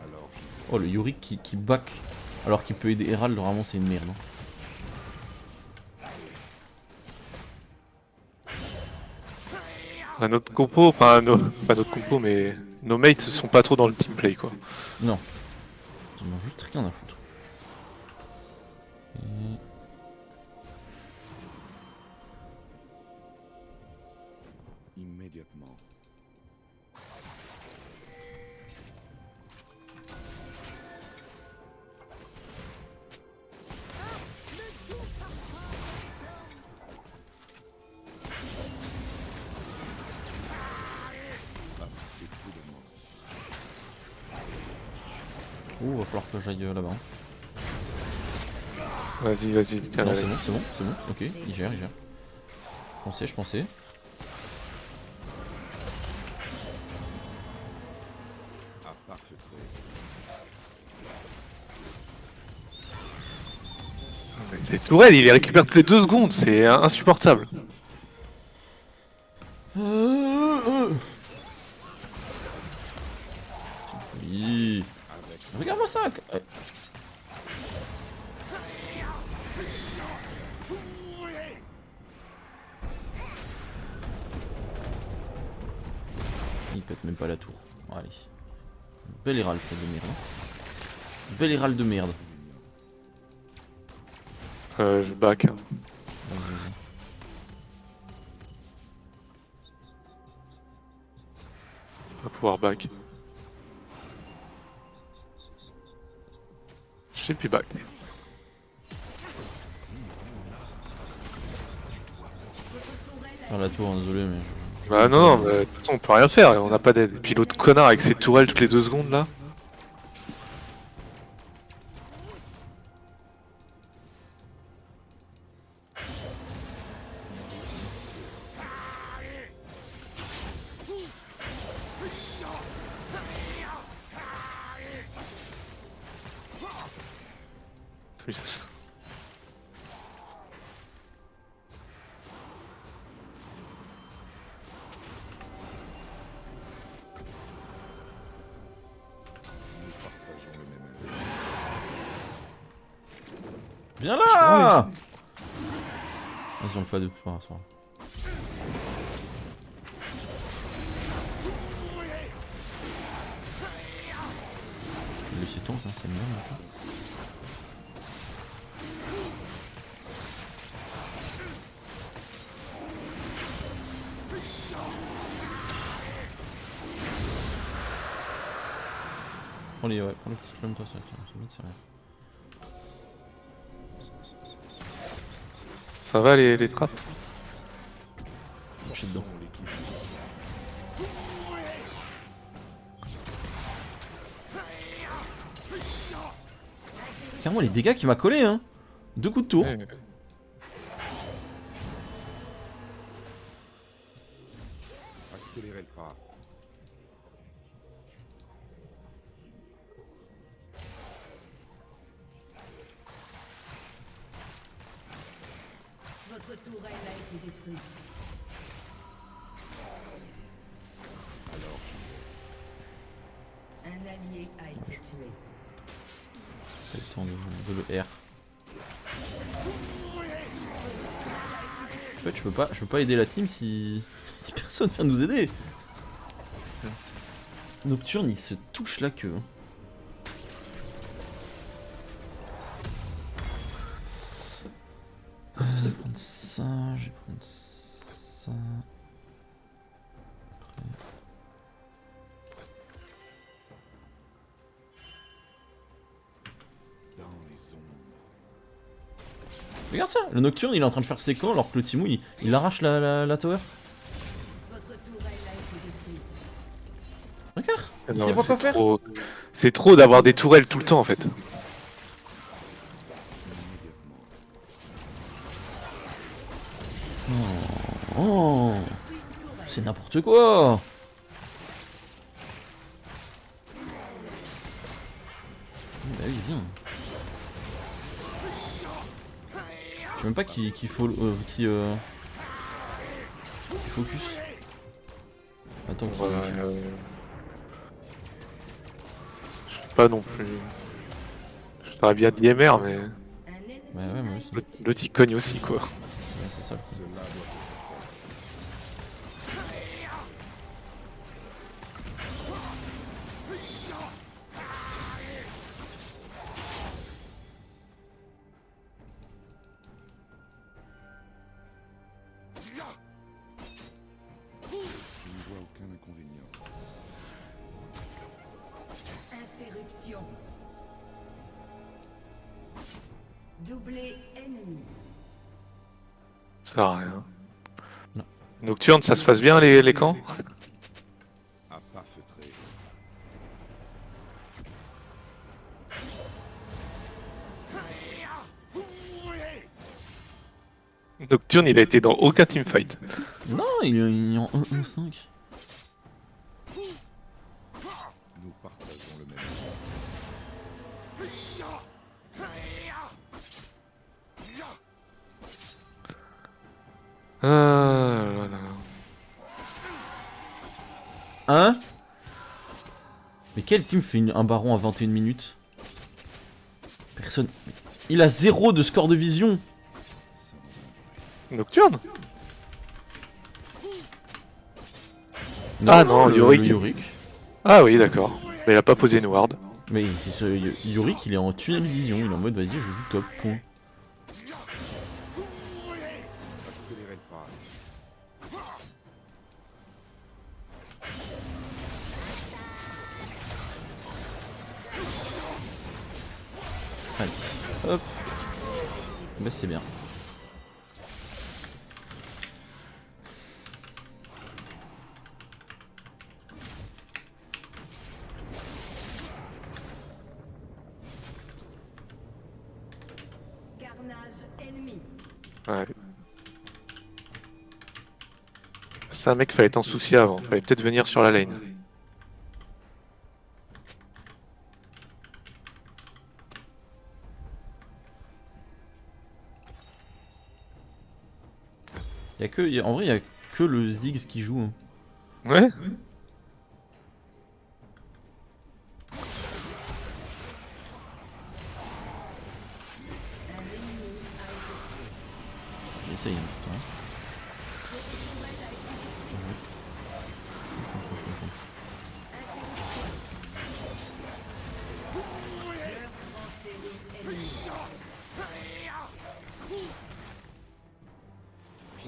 Alors, Oh le Yorick qui back alors qu'il peut aider Herald, vraiment c'est une merde. Hein. Notre compo, enfin, pas notre compo, mais nos mates sont pas trop dans le teamplay quoi. Non. Ils en ont juste rien à foutre. Et... immédiatement. Ah, c'est tout de moi. Oh, va falloir que j'aille là-bas. Hein. Vas-y, Non, c'est bon, ok, il gère. Je pensais. Ah, parfait. Les tourelles, il les récupère toutes les 2 secondes, c'est insupportable. Oui. Regarde-moi ça. Il pète même pas la tour. Bon, allez. Belle hérald, ça de merde. Hein. Belle hérald de merde. Je back. Hein. Vas-y. On va pouvoir back. j'ai plus back. Faire la tour, hein, désolé, mais. Bah non, non, mais de toute façon on peut rien faire, on n'a pas d'aide. Et puis l'autre connard avec ses tourelles toutes les 2 secondes là. Yes. Viens là. Vas-y, on le fait à deux. C'est pas grave, c'est pas grave. Laissez tomber, ça, c'est bien. Là. Prends-les, ouais, prends le petit flamme, toi, ça, c'est bien, c'est vrai. Ça va les trappes? Je suis dedans. Clairement, les dégâts qu'il m'a collé, hein. 2 coups de tour. Ouais. Accélérez le pas. Votre tourelle a été détruite. Un allié a été tué. C'est le temps de le R. En fait, je peux pas aider la team si personne vient nous aider. Nocturne, il se touche la queue. Je vais prendre ça, je vais prendre ça. Dans les ombres. Regarde ça, le Nocturne il est en train de faire ses camps alors que le Timou il arrache la tower. Votre tourelle a été détruite. Regarde, il Non, sait pas c'est quoi faire. trop... C'est trop d'avoir des tourelles tout le temps en fait. Oh, c'est n'importe quoi. Bah oui, viens. Je sais même pas qui follow, qui focus. Attends, qui... Voilà, je sais pas non plus. Je t'aurais bien dit MR mais Un ennemi Bah ouais, moi aussi. l'autre il cogne aussi quoi. Ouais, c'est ça le coup. Cela doit Je ne vois aucun inconvénient. interruption. Doublé ennemi. Ça sert à rien. Non. Nocturne, ça se passe bien les camps? À pas feutrer. Nocturne, il a été dans aucun teamfight. Non, il est en 1-1-5. Nous partageons le même. Là, là. Hein? Mais quel team fait un baron à 21 minutes? Personne. Il a 0 de score de vision. Nocturne? Ah non, le Yorick. Yorick. Ah oui, d'accord. Mais il a pas posé une ward. Mais c'est ce Yorick, il est en tunnel vision. Il est en mode vas-y, je joue top. Point. Accélérez le pas. Allez, hop. Bah c'est bien. Carnage ennemi. Ouais. C'est un mec, fallait t'en soucier avant. Fallait peut-être venir sur la lane. En vrai, il y a que le Ziggs qui joue. Hein. Ouais. J'essaye un peu. Hein.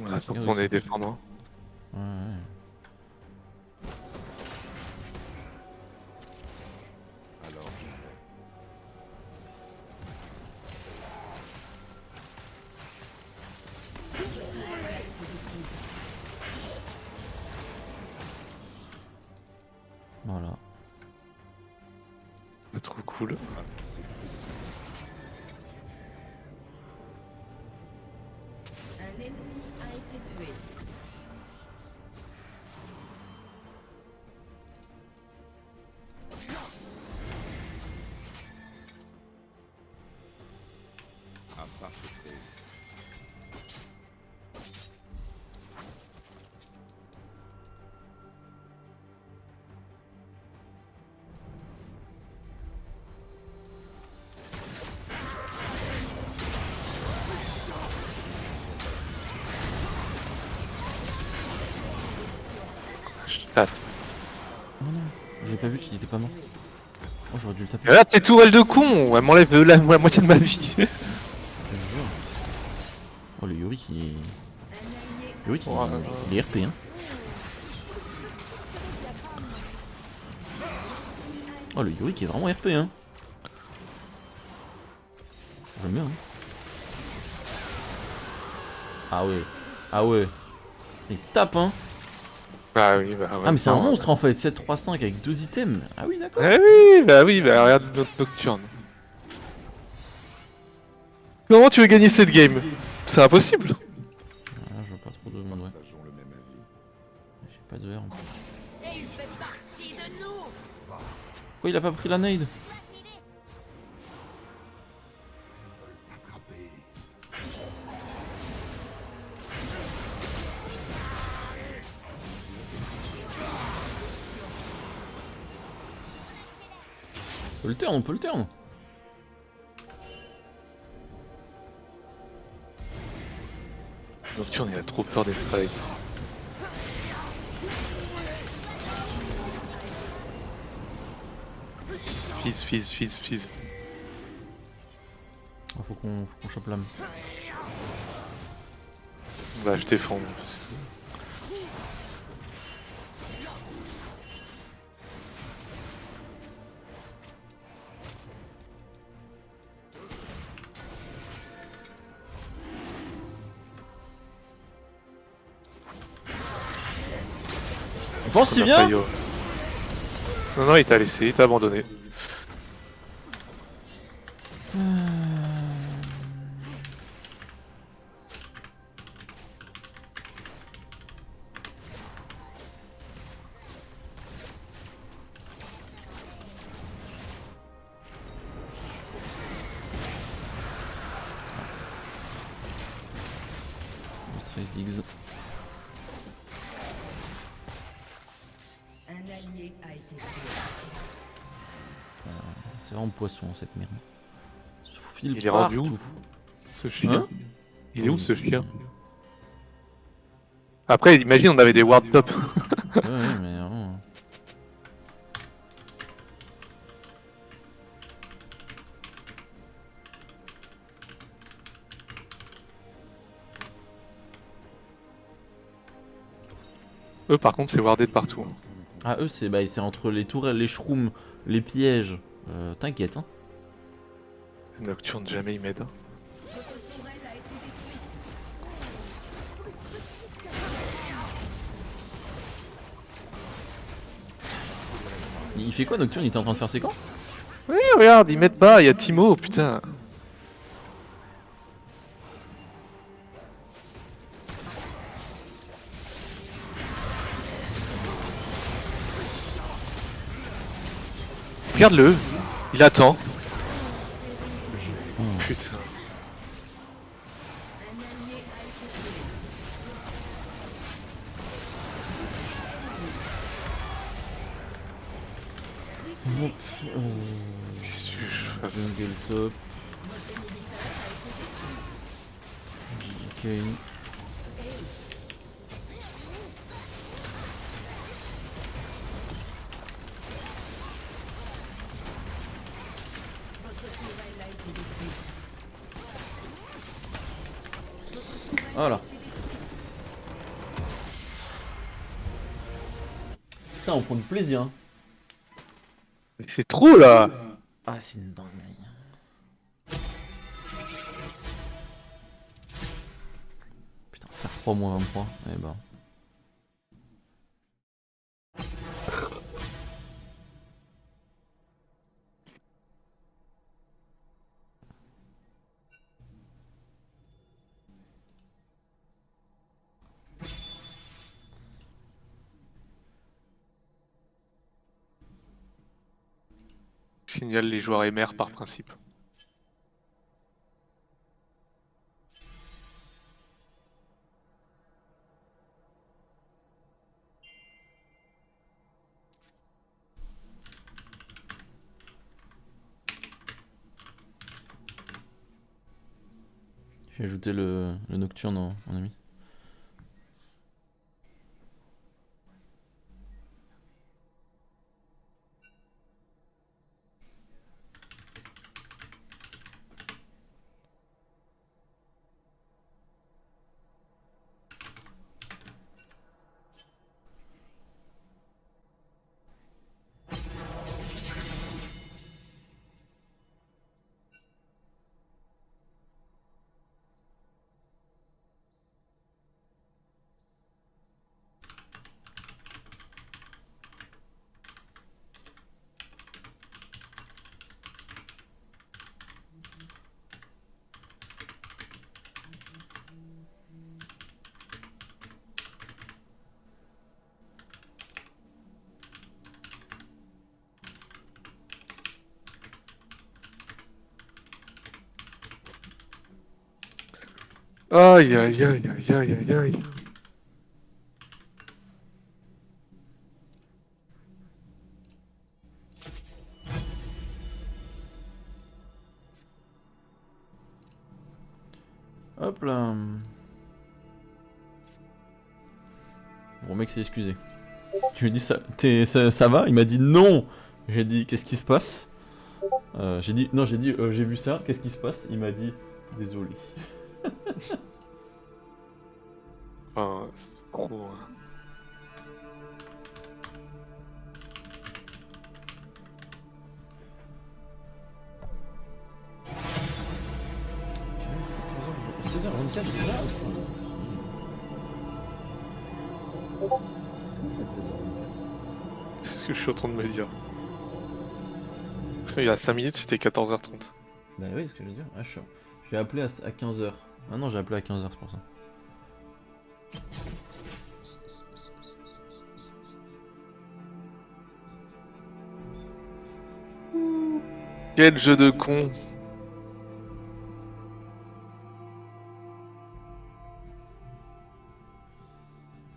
On va se retourner défendre. Ouais, ouais. Alors j'y vais. Voilà. C'est trop cool. Un ennemi a été tué. À parfait. Je tâte. Oh non, j'avais pas vu qu'il était pas mort. Oh, j'aurais dû le taper. Regarde tes tourelles de con. Elle m'enlève la moitié de ma vie. Je te jure. Oh, le Yorick il est. Yorick Oh, il est RP hein. Oh, le Yorick est vraiment RP hein. J'aime bien hein. Ah ouais. Ah ouais. Il tape hein. Bah oui, bah ouais. Ah mais c'est un monstre en fait, 7-3-5 avec 2 items. Ah oui d'accord. Ah oui, bah regarde notre nocturne. Comment tu veux gagner cette game? C'est impossible. Ah, je vois pas trop de monde ouais. Partageons le même avis. J'ai pas de R en plus. Et il fait partie de nous. Pourquoi il a pas pris la nade? Attrapé. On peut le turn, on peut le turn. Nocturne, il a trop peur des fights. Fizz. Ah, faut qu'on chope l'âme. Bah je défends. On pense si bien. Non, il t'a laissé, il t'a abandonné. Ziggs. Un allié a été tué. C'est vraiment poisson cette merde. Il se faufile Il est rendu où partout. Ce chien. Hein? Il est où ce chien? Après, imagine, on avait des ward top. Ouais, mais vraiment. Eux, par contre, c'est wardé de partout. Ah, eux, c'est entre les tourelles, les shrooms, les pièges. T'inquiète, hein. Nocturne, jamais il m'aide. Votre tourelle a été détruite. Il fait quoi Nocturne? Il était en train de faire ses camps? Oui, regarde, ils m'aident pas, il y a Timo, putain. Regarde-le, il attend. Putain. Un allié a été tué. Qu'est-ce que je fasse? Jungle top. Ok. Voilà. Putain, on prend du plaisir. Hein. Mais c'est trop là! Ah, c'est une dinguerie. Putain, faire 3 moins 23. Eh ben. Génial, les joueurs MR par principe. J'ai ajouté le Nocturne en ami. Aïe aïe aïe aïe aïe aïe aïe. Hop là. Bon, mec s'est excusé. Je lui ai dit ça va? Il m'a dit non. J'ai dit qu'est-ce qui se passe? J'ai dit non, j'ai vu ça. Qu'est-ce qui se passe? Il m'a dit désolé. Ah, c'est trop. Hein. C'est ce que je suis en train de me dire. Il y a 5 minutes, c'était 14h30. Bah oui, c'est ce que je veux dire. Ah, j'ai appelé à 15h. Ah non, j'ai appelé à 15h, c'est pour ça. Quel jeu de con!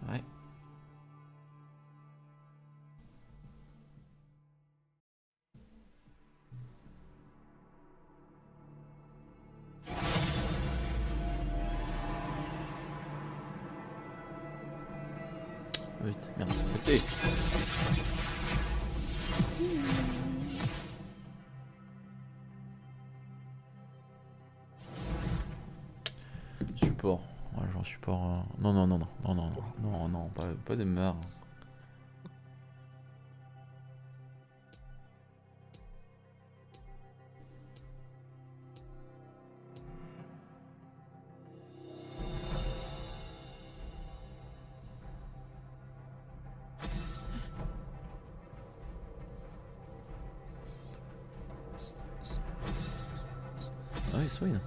Ouais. Vite, merde, accepté. Support. Ouais, genre support. Non, non, non, non, non, non, non, non, non, pas des meurs. Ah oui, Swain.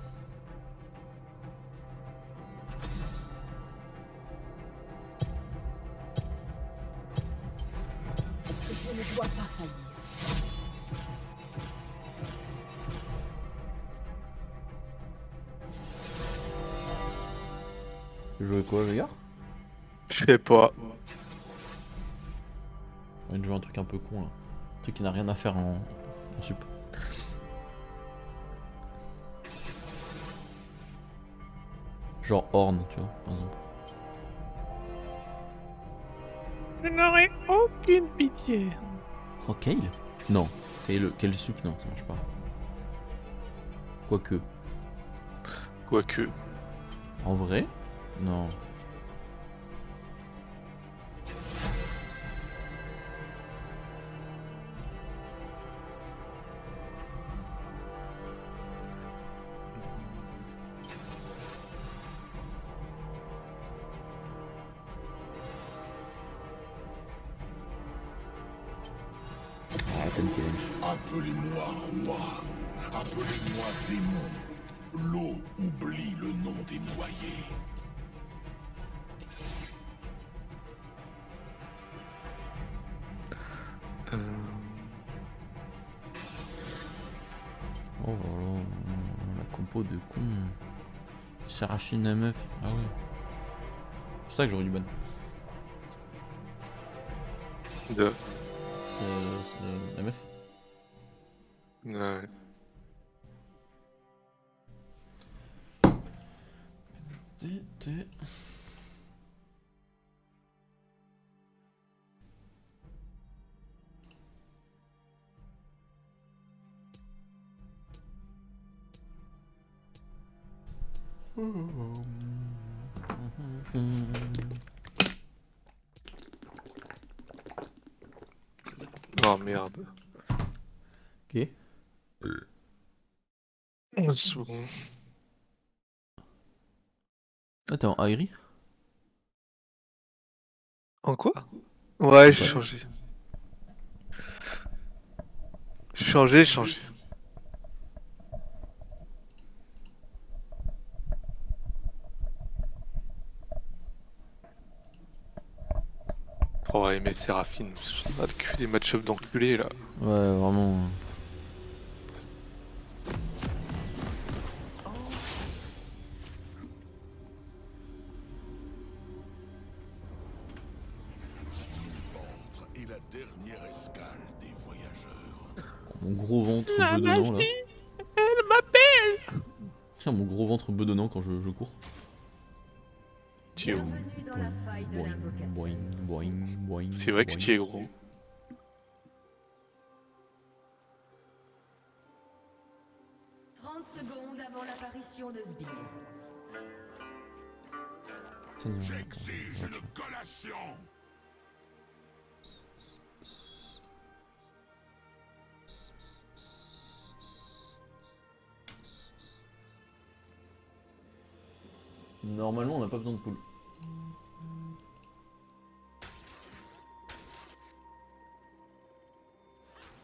Je ne dois pas faillir. Tu jouais quoi, Veigar? Je sais pas. On vient de jouer un truc un peu con là. Un truc qui n'a rien à faire en sup. Genre Horn, tu vois, par exemple. Je n'aurai aucune pitié. Oh, Kale? Non. Kale sup, non, ça marche pas. Quoique. Quoique. En vrai? Non. Ah, t'aimes Kale. Appelez-moi roi, appelez-moi démon. L'eau oublie le nom des noyés. Oh là là, la compo de con. Sarachine la meuf. Ah ouais. C'est ça que j'aurais dû ban. De. La meuf. Ouais. T'es. Oh merde. Ok. C'est bon. Ah, t'es en Airi? En quoi? Ouais, j'ai Ouais. changé. J'ai changé. Oh, aimer Séraphine, on a que des match-up d'enculés là. Ouais, vraiment. Ventre est la dernière escale des voyageurs. Mon gros ventre bedonnant là. Elle m'appelle. Tiens, mon gros ventre bedonnant quand je cours. Tu es où? Bienvenue dans la faille de Boing, l'invocateur. boing, boing, boing, C'est vrai que boing. tu es gros. Secondes avant l'apparition de Sbire. Seigneur, J'exige attends, une collation. normalement, on n'a pas besoin de poule.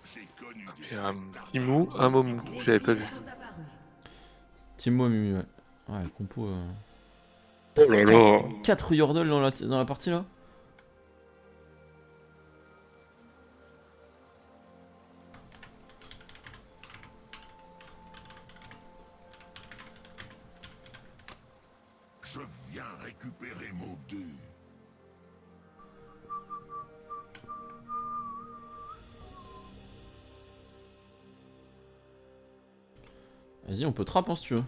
J'ai connu des Et un spectacles petit mou, un momou, j'avais pas vu. Sont apparus. Timo Mimi, ouais. Ouais, le compo. Oh là là. 4 Yordle dans la partie là. Je viens récupérer mon dû. Vas-y, on peut trap hein, si tu veux.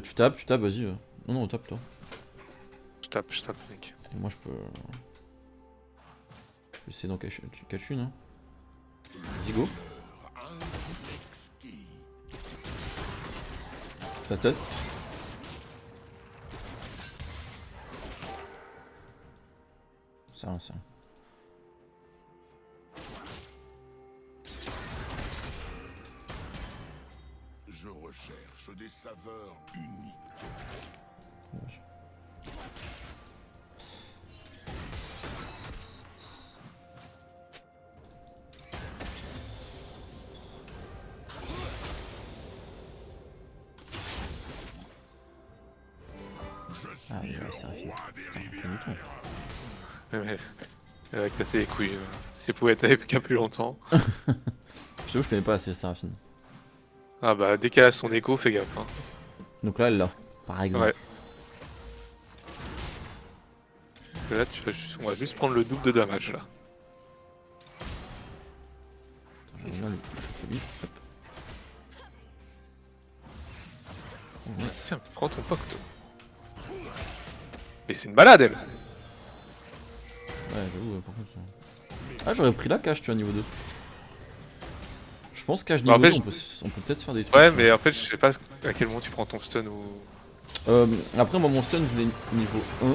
Tu tapes, vas-y. Non, non, on tape toi. Je tape, mec. Et moi je peux. Je peux essayer d'en cacher une. Hein. Vas-y, go. Exquis. La tête. Ça, ça. Je recherche des saveurs uniques. Dommage. Ah, mais là, c'est rapide. Putain, on a pris du temps. Ouais, elle va éclater les couilles. Si elle pouvait être AFK plus longtemps. Je t'avoue, je connais pas assez Seraphine. Ah bah dès qu'elle a son écho, fais gaffe. Hein. Donc là, elle l'a, par exemple. Ouais. Et là, on va juste prendre le double de damage là. J'aimerais bien le- Hop. Tiens, prends ton pacte. Mais c'est une balade elle. Ouais, j'avoue, par contre. Ah, j'aurais pris la cache, tu vois, niveau 2. Je pense cache Bah, niveau en 2, fait, on peut peut-être faire des trucs. Ouais, mais en fait, je sais pas à quel moment tu prends ton stun ou. Après, moi, mon stun, je l'ai niveau 1.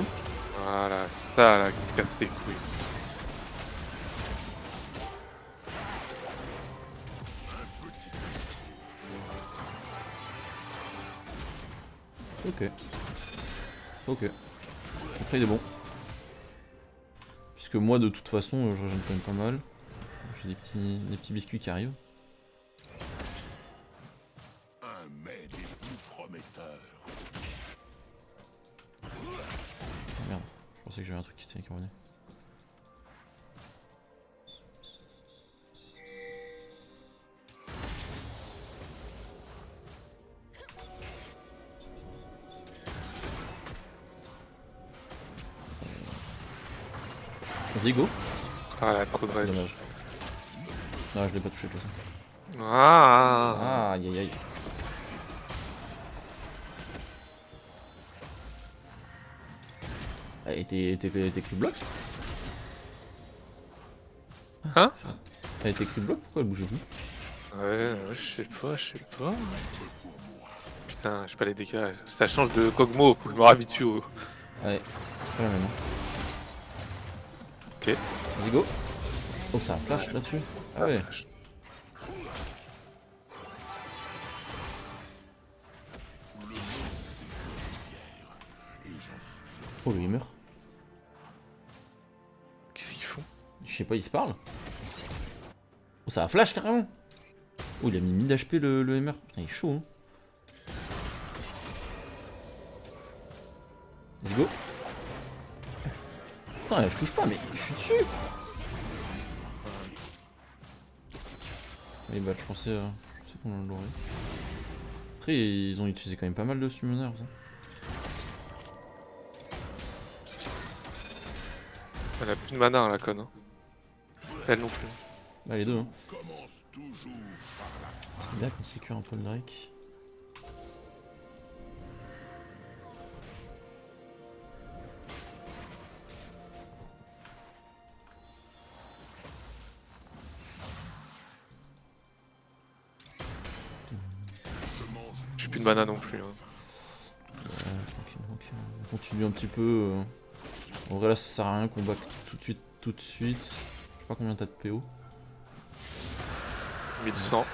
Voilà, ça là qui casse les couilles. Ok. Ok. Après, il est bon. Puisque moi, de toute façon, je régène quand même pas mal. J'ai des petits biscuits qui arrivent. Un mets des plus prometteurs. Ah, merde, je pensais que j'avais un truc qui revenait. Vas-y, go. Ah là, trop de rage. Dommage. Non, je l'ai pas touché de toute façon. Ah, Ah, aïe aïe aïe. Et t'es cru bloc? Hein? Elle était cru bloc? Pourquoi elle bougeait plus? Ouais, je sais pas, Putain, j'ai pas les dégâts. Ça change de Kog'Maw, faut que je me réhabitue au. Ouais, c'est pas la même. Ok. Vas-y, go. Oh, ça a flash là-dessus. Ah ouais. Oh, lui il meurt. Qu'est-ce qu'ils font? Je sais pas, il se parle. Oh, ça a flash carrément. Oh, il a mis 1000 HP le MR. Putain, il est chaud, hein. Let's go. Putain, je touche pas, mais je suis dessus. Oui, bah, je pensais qu'on l'aurait. Après, ils ont utilisé quand même pas mal de summoners. Hein. Elle a plus de mana, la conne. Hein. Elle non plus. Bah, les deux, hein. Commence toujours par la C'est bien qu'on sécure un peu le Drake. J'ai plus de mana non plus. Hein. Tranquille, tranquille. On continue un petit peu. En vrai, là, ça sert à rien qu'on back tout de suite, tout de suite. Je sais pas combien t'as de PO. 1100.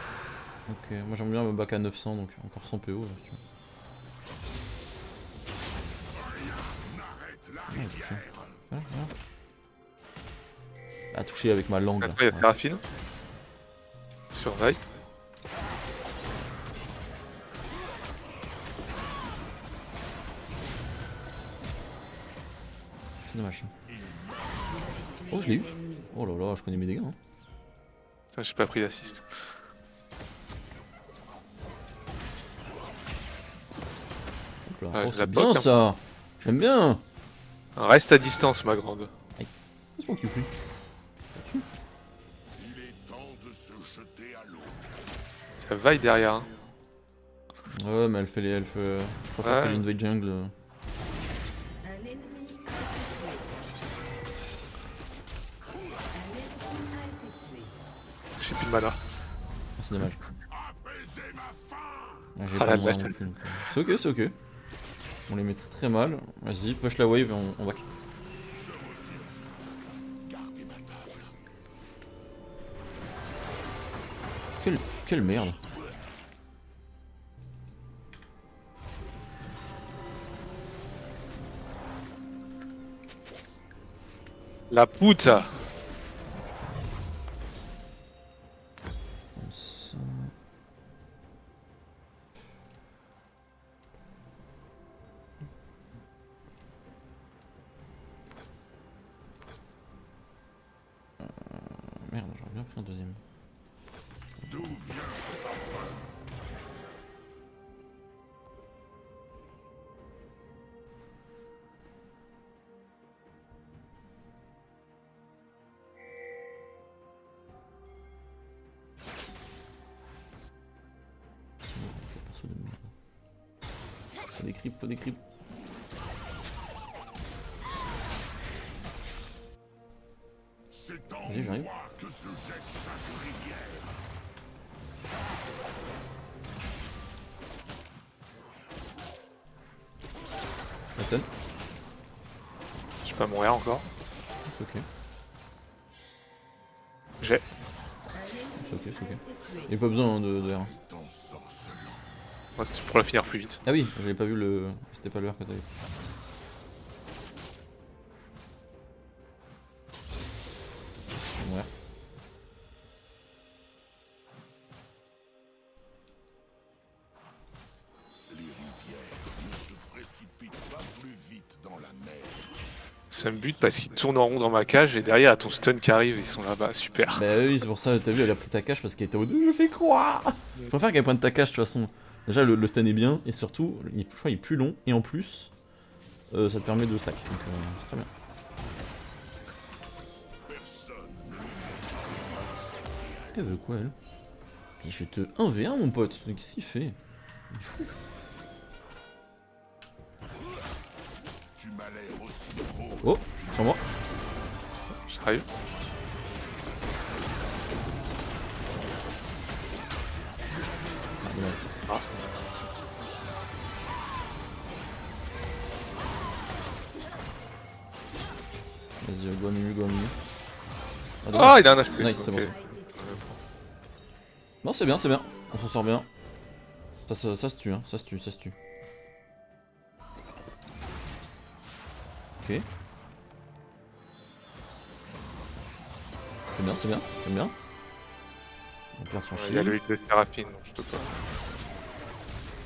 Ok, moi j'aimerais bien me back à 900, donc encore 100 PO. Là, tu vois. Ah, touché. Voilà, voilà. Ah, touché avec ma langue. Après, il y a Ouais. Séraphine. Survive. C'est dommage. Oh, je l'ai eu. Oh là là, je connais mes dégâts. Hein. Putain, j'ai pas pris d'assist. Hop là. Ouais, Oh, je la c'est bien poke, hein. ça. J'aime bien. Reste à distance, ma grande. C'est bon qu'il plie. Il est temps de se jeter à l'eau. Ça vaille derrière. Hein. Ouais, mais elle fait les elfes. Je préfère Ouais. qu'elle invade jungle. Un ennemi a été tué. Un ennemi a été tué. J'ai plus de mana. Ah, c'est dommage. Apaisez ma faim. Ah, j'ai Ah, pas la de moyen vache. non plus, donc, c'est ok, c'est ok. On les met très mal. Vas-y, push la wave et on back. Gardez ma table. Quelle merde. La puta. Ça. pris un deuxième. D'où vient ce parfum? Perso de merde. Faut des creeps. C'est en Vas-y, j'arrive. moi que se jette chaque rivière. Attends. Je vais pas mourir encore. C'est ok. J'ai. C'est ok. Y'a pas besoin hein, de R. Moi c'était pour la finir plus vite. Ah oui, j'avais pas vu le. C'était pas le R que t'avais. Ouais. Les rivières ne se précipitent pas plus vite dans la mer. Ça me bute parce qu'ils tournent en rond dans ma cage et derrière, ton stun qui arrive, ils sont là-bas, super. Bah oui, c'est pour ça, t'as vu, elle a pris ta cache parce qu'elle était au je fais quoi. Je préfère qu'elle prenne ta cache de toute façon. Déjà, le stun est bien et surtout, je crois qu'il est plus long et en plus, ça te permet de stack. Donc, c'est très bien. Elle veut quoi, elle? Et je te 1v1, mon pote. Qu'est-ce qu'il fait? Il est fou. Tu m'as l'air aussi beau. Oh, sur moi. J'arrive. Ah, dommage. Ah. Vas-y, go Mimu, go Mimu. Ah, il a un HP. Nice, c'est bon. Ok. Non, c'est bien, c'est bien. On s'en sort bien. Ça se tue, hein. Ça se tue. Ok. C'est bien. J'aime bien. On perd son Il y a shield. le hit de Séraphine, donc je peux pas.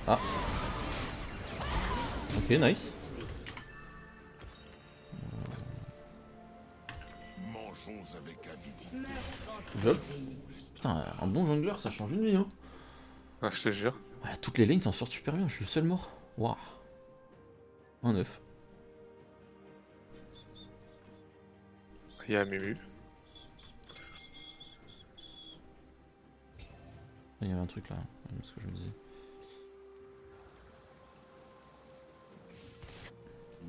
Ah. Ok, nice. Mangeons avec avidité. Job. Putain, un bon jongleur, ça change une vie, hein. Ah, je te jure. Voilà, toutes les lanes s'en sortent super bien, je suis le seul mort. Waouh. 1-9. Il y a Mimu. Il y avait un truc là, ce que je me disais.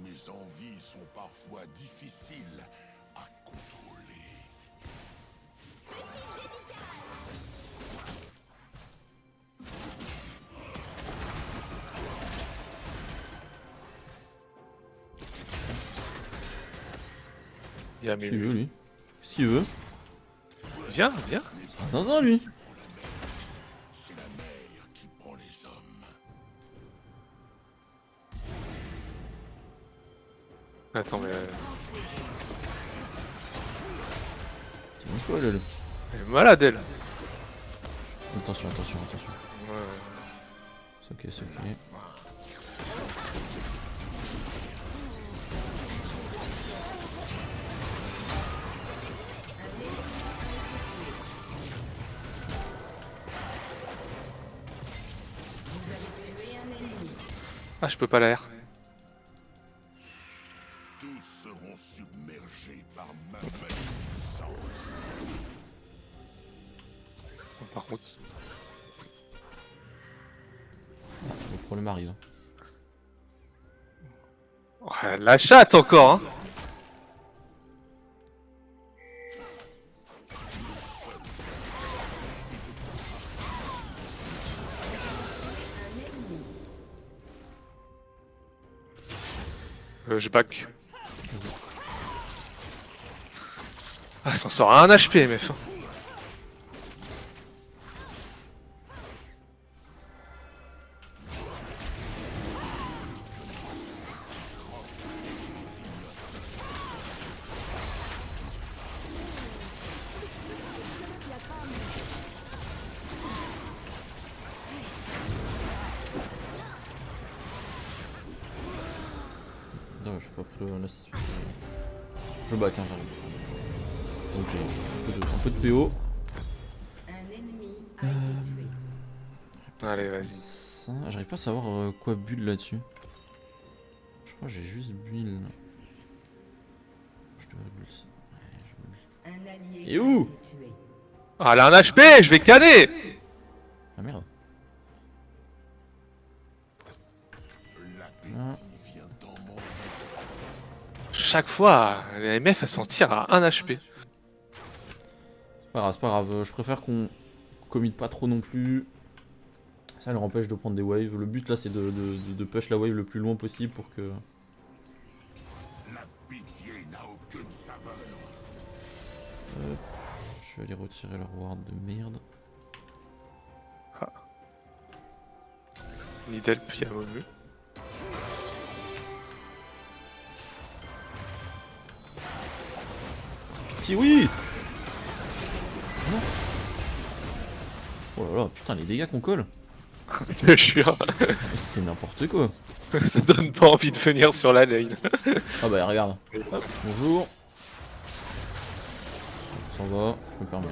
Mes envies sont parfois difficiles à contrôler. Il y a Qu'est-ce qu'il Mimu. veut lui? Qu'est-ce qu'il veut? Viens. Un zinzin lui. C'est la mer qui prend les hommes. Attends, mais. C'est une folle elle. Elle est malade, elle. Attention. Ouais. C'est ok. Ah, je peux pas la R. Tous seront submergés par ma magnificence. Par contre. Le problème arrive. Ouais, la chatte encore, hein. Je back. Ah, ça en sort à 1 HP, MF. Non, j'ai pas pris l'assist. Je back, hein, j'arrive. Donc, un peu de PO. Allez, vas-y. Ça, j'arrive pas à savoir quoi build là-dessus. Je crois que j'ai juste build. Je devrais build ça. Ouais, je build. Un allié Et où a été tué. Ah, elle a un HP, je vais canner. Ah merde. L'appétit vient en mon Chaque fois, les MF elles s'en tirent à 1 HP. C'est pas grave, je préfère qu'on commit pas trop non plus. Ça leur empêche de prendre des waves. Le but là c'est de push la wave le plus loin possible pour que. La pitié n'a aucune saveur. Je vais aller retirer leur ward de merde. Nidel Piamonu. Si oui. Non. Oh là là, putain les dégâts qu'on colle. Je jure, C'est n'importe quoi. ça donne pas envie de venir sur la lane. Ah bah regarde. Hop, bonjour. Ça va, je me permets.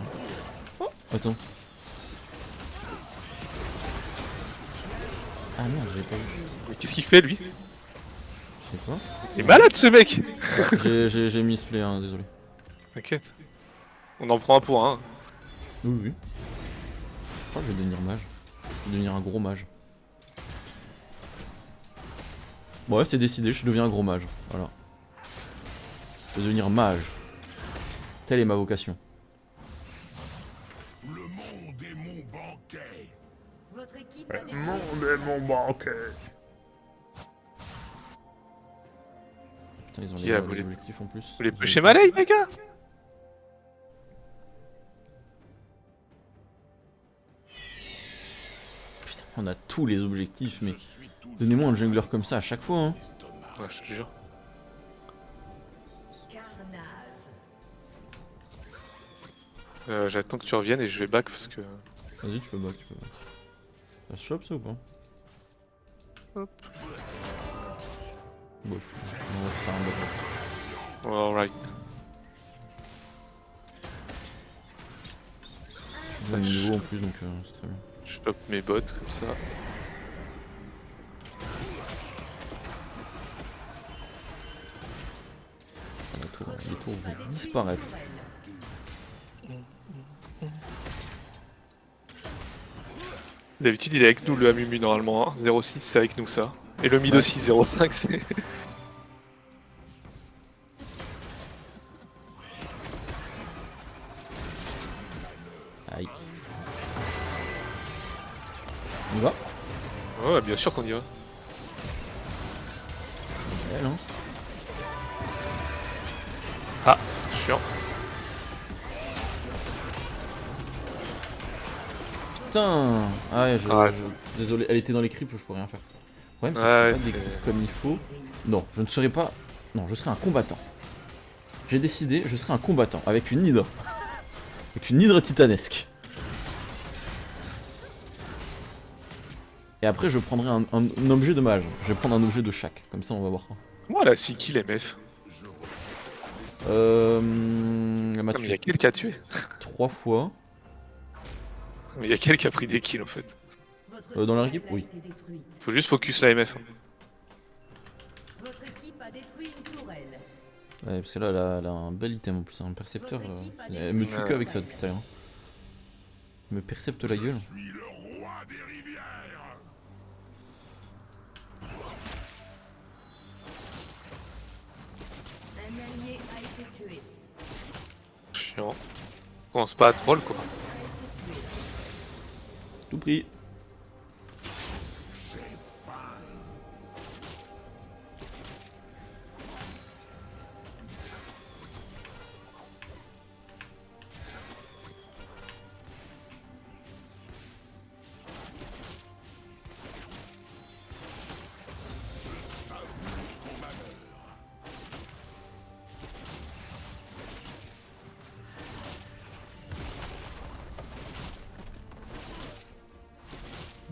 Oh, attends. Ah merde, j'avais pas vu. Mais qu'est-ce qu'il fait lui? Je sais pas. Il est malade ce mec. J'ai mis ce play, hein, désolé. T'inquiète. On en prend un pour un. Oui, oui. Je crois que je vais devenir mage. Je vais devenir un gros mage. Bon, ouais, c'est décidé, je deviens un gros mage. Voilà. Je vais devenir mage. Telle est ma vocation. Le monde est mon banquet. Votre équipe a détruit. Putain, ils ont Qui les a les volé- objectifs en plus. Vous voulez pusher ma lane les gars? Putain, on a tous les objectifs, mais Je suis tout donnez-moi un jungler comme ça à chaque fois. Hein. estomac. Ouais, je te jure. Carnage. J'attends que tu reviennes et je vais back parce que... Vas-y, tu peux back, tu peux back. Ça se chope ça ou pas? Hop. Bon, on va faire un back. Alright. J'ai un niveau en plus, donc c'est très bien. Je pop mes bots comme ça. Les tours vont disparaître. D'habitude il est avec nous le Amumu normalement, hein. 0,6 c'est avec nous ça. Et le mid Ouais. aussi 0,5 c'est... Aïe. On y va? Ouais bien sûr qu'on y va. Elle, hein. Ah, chiant. Putain! Ah ouais, Arrête. désolé, elle était dans les creeps, je peux rien faire. Le problème, c'est Ouais, que je fais pas des c'est- creeps comme il faut. Non, je ne serai pas. Non, je serai un combattant. J'ai décidé, je serai un combattant avec une hydre. Avec une hydre titanesque. Et après, je prendrai un objet de mage. Je vais prendre un objet de chaque. Comme ça, on va voir. Moi elle a 6 kills MF. Elle m'a Ah, mais il y a tué quel qui a tué? 3 fois. Mais il y a quel qui a pris des kills en fait. Votre Dans leur tourelle équipe, a oui. été détruite. Faut juste focus la MF. Hein. Votre équipe a détruit une tourelle. Ouais, parce que là, elle a un bel item en plus, un percepteur. Elle me tue Ouais. que avec ça depuis tout à l'heure. Elle me percepte la gueule. Je suis le roi des rivières. Un allié a été tué. Chiant. Commence pas à troll quoi. Tout pris.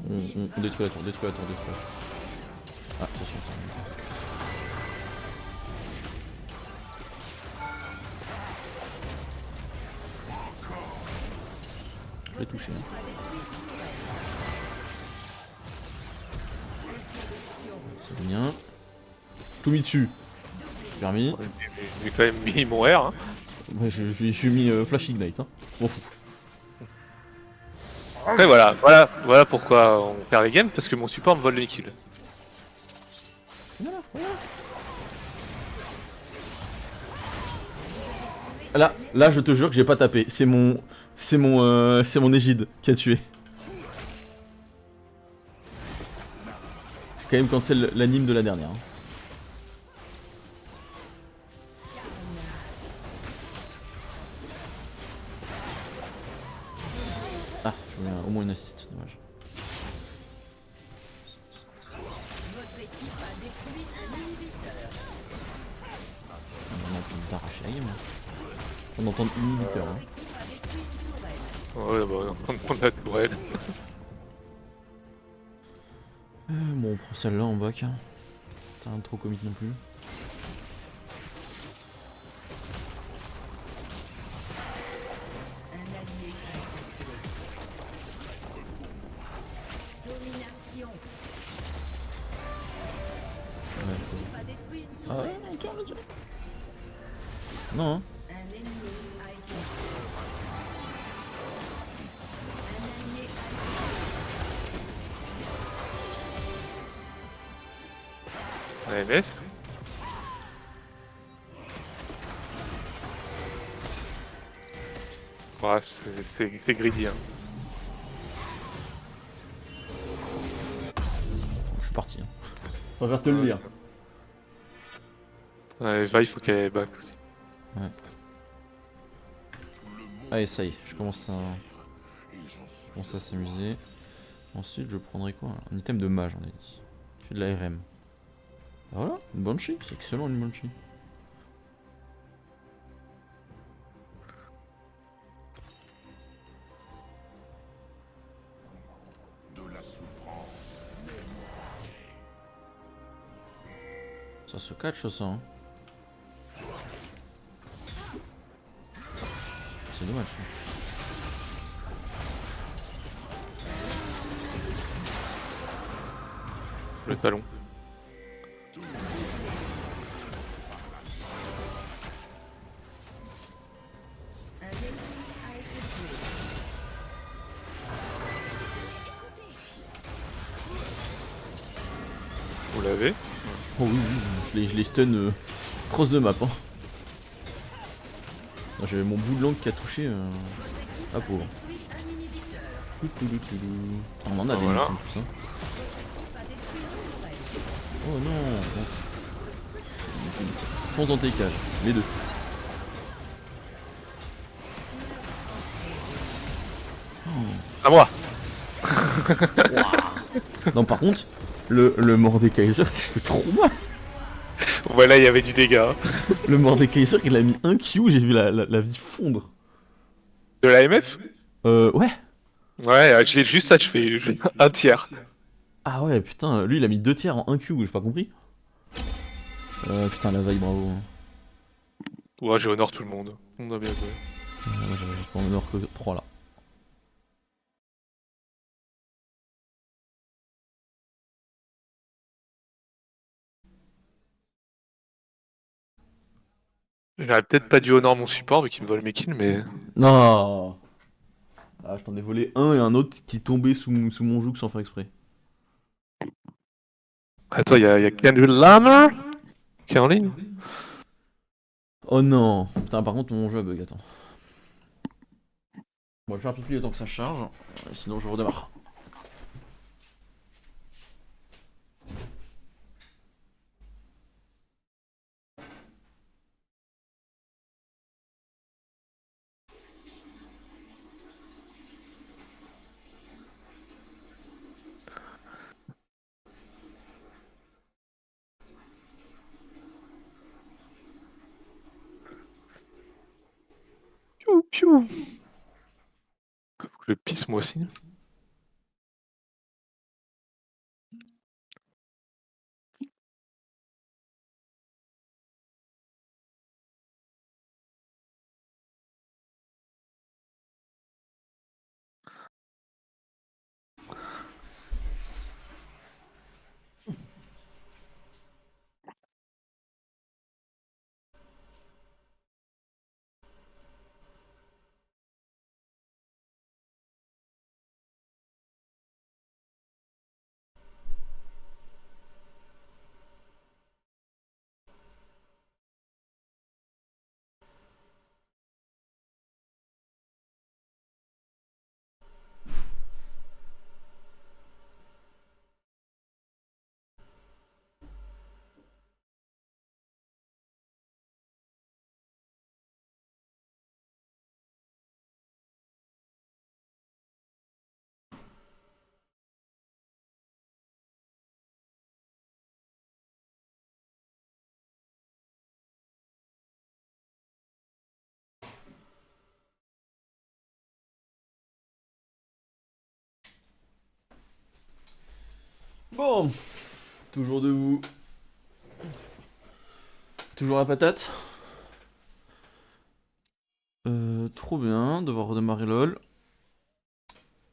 On détruit la tour, détruit la tour, détruit la tour. Ah, c'est sûr. Je l'ai touché. Hein. C'est bien. Tout mis dessus. Permis. J'ai quand même mis mon R. Hein. Ouais, je suis mis Flash Ignite. Hein. M'en fous. Après voilà pourquoi on perd les games, parce que mon support me vole les kills. Là, je te jure que j'ai pas tapé. C'est mon égide qui a tué. Quand même quand c'est l'anime de la dernière. Hein. Ah, je mets au moins une assist, dommage. On entend d'arracher la game. On entend inhibiteur. Hein. Ouais, bah on a pour elle. Bon, on prend celle-là en bac. Hein. T'as rien de trop commit non plus. Un allié a été tué. Domination. Pas détruit une Ah ouais, tourelle. Non, hein. Un ennemi a été tué. Un allié AMF. Ouais, c'est greedy. Hein. Je suis parti. Hein. Je préfère te le dire. Ouais, Va, il faut qu'elle back aussi. Ouais. Allez, ça y est, je commence à s'amuser. Ensuite, je prendrai quoi? Un item de mage, on a dit. Je fais de la RM. Voilà, une Banshee, c'est excellent une Banshee. De la souffrance. Ça se catch ça. Hein. C'est dommage. Ça. Le talon. un ennemi a été tué. Vous l'avez. Oh oui, je l'ai stun cross de map. Hein. J'avais mon bout de langue qui a touché la pauvre. On en a des Voilà. nids en plus. Hein. Oh non. Fonce dans tes cages, les deux. À moi. Non, par contre, le Mordekaiser, je fais trop mal. Voilà, il y avait du dégât. Le Mordekaiser, il a mis un Q, j'ai vu la vie fondre. De l'AMF. Ouais. Ouais, j'ai juste ça, je fais un tiers. Ah ouais, putain, lui il a mis 2 tiers en 1 Q, j'ai pas compris. Putain, la vaille, bravo. Ouais, j'ai honor tout le monde. On a bien joué. Moi j'avais pas en honneur que 3 là. J'aurais peut-être pas dû honor mon support vu qu'il me vole mes kills, mais. Non. Ah, je t'en ai volé un et un autre qui tombait sous mon joug sans faire exprès. Attends, y a Kendrick Lamar qui est en ligne. Oh non. Putain, par contre mon jeu a bug, attends. Bon, je vais faire pipi le temps que ça charge, sinon je redémarre. Piou piou. Faut que je pisse moi aussi. Bon, toujours debout. Toujours la patate. Trop bien, devoir redémarrer LOL.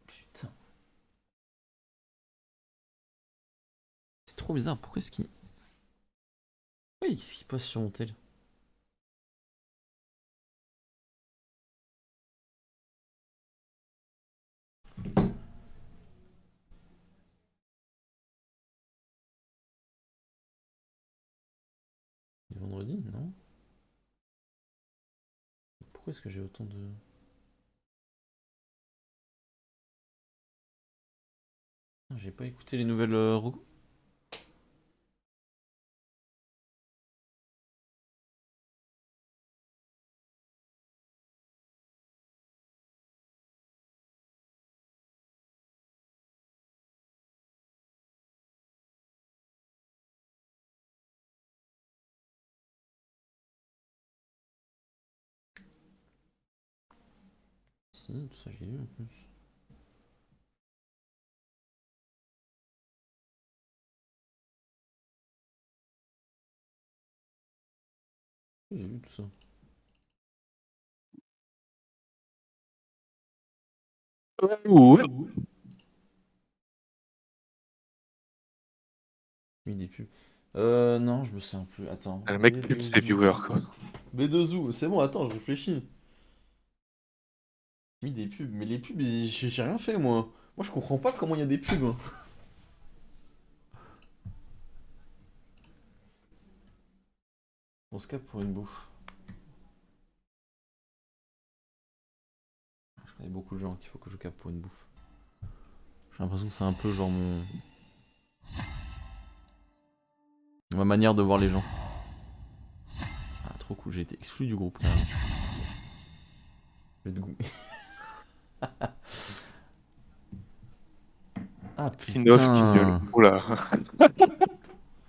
Putain. C'est trop bizarre, pourquoi est-ce qu'il... Oui, qu'est-ce qui passe sur mon tel? Vendredi, non? Pourquoi est-ce que j'ai autant de... J'ai pas écouté les nouvelles recos. Si, tout ça j'ai vu en plus. J'ai vu tout ça. Ouais. Oui, des pubs. Non, je me souviens plus. Attends. Le mec pub ses viewers quoi. B2zoo, c'est bon, attends, je réfléchis. Oui, des pubs, mais les pubs, j'ai rien fait moi. Moi, je comprends pas comment il y a des pubs. Hein. On se capte pour une bouffe. Je connais beaucoup de gens qu'il faut que je capte pour une bouffe. J'ai l'impression que c'est un peu genre mon... ma manière de voir les gens. Ah, trop cool, j'ai été exclu du groupe carrément. Je vais te goûter. Ah Kinoff qui gueule. putain. Oula.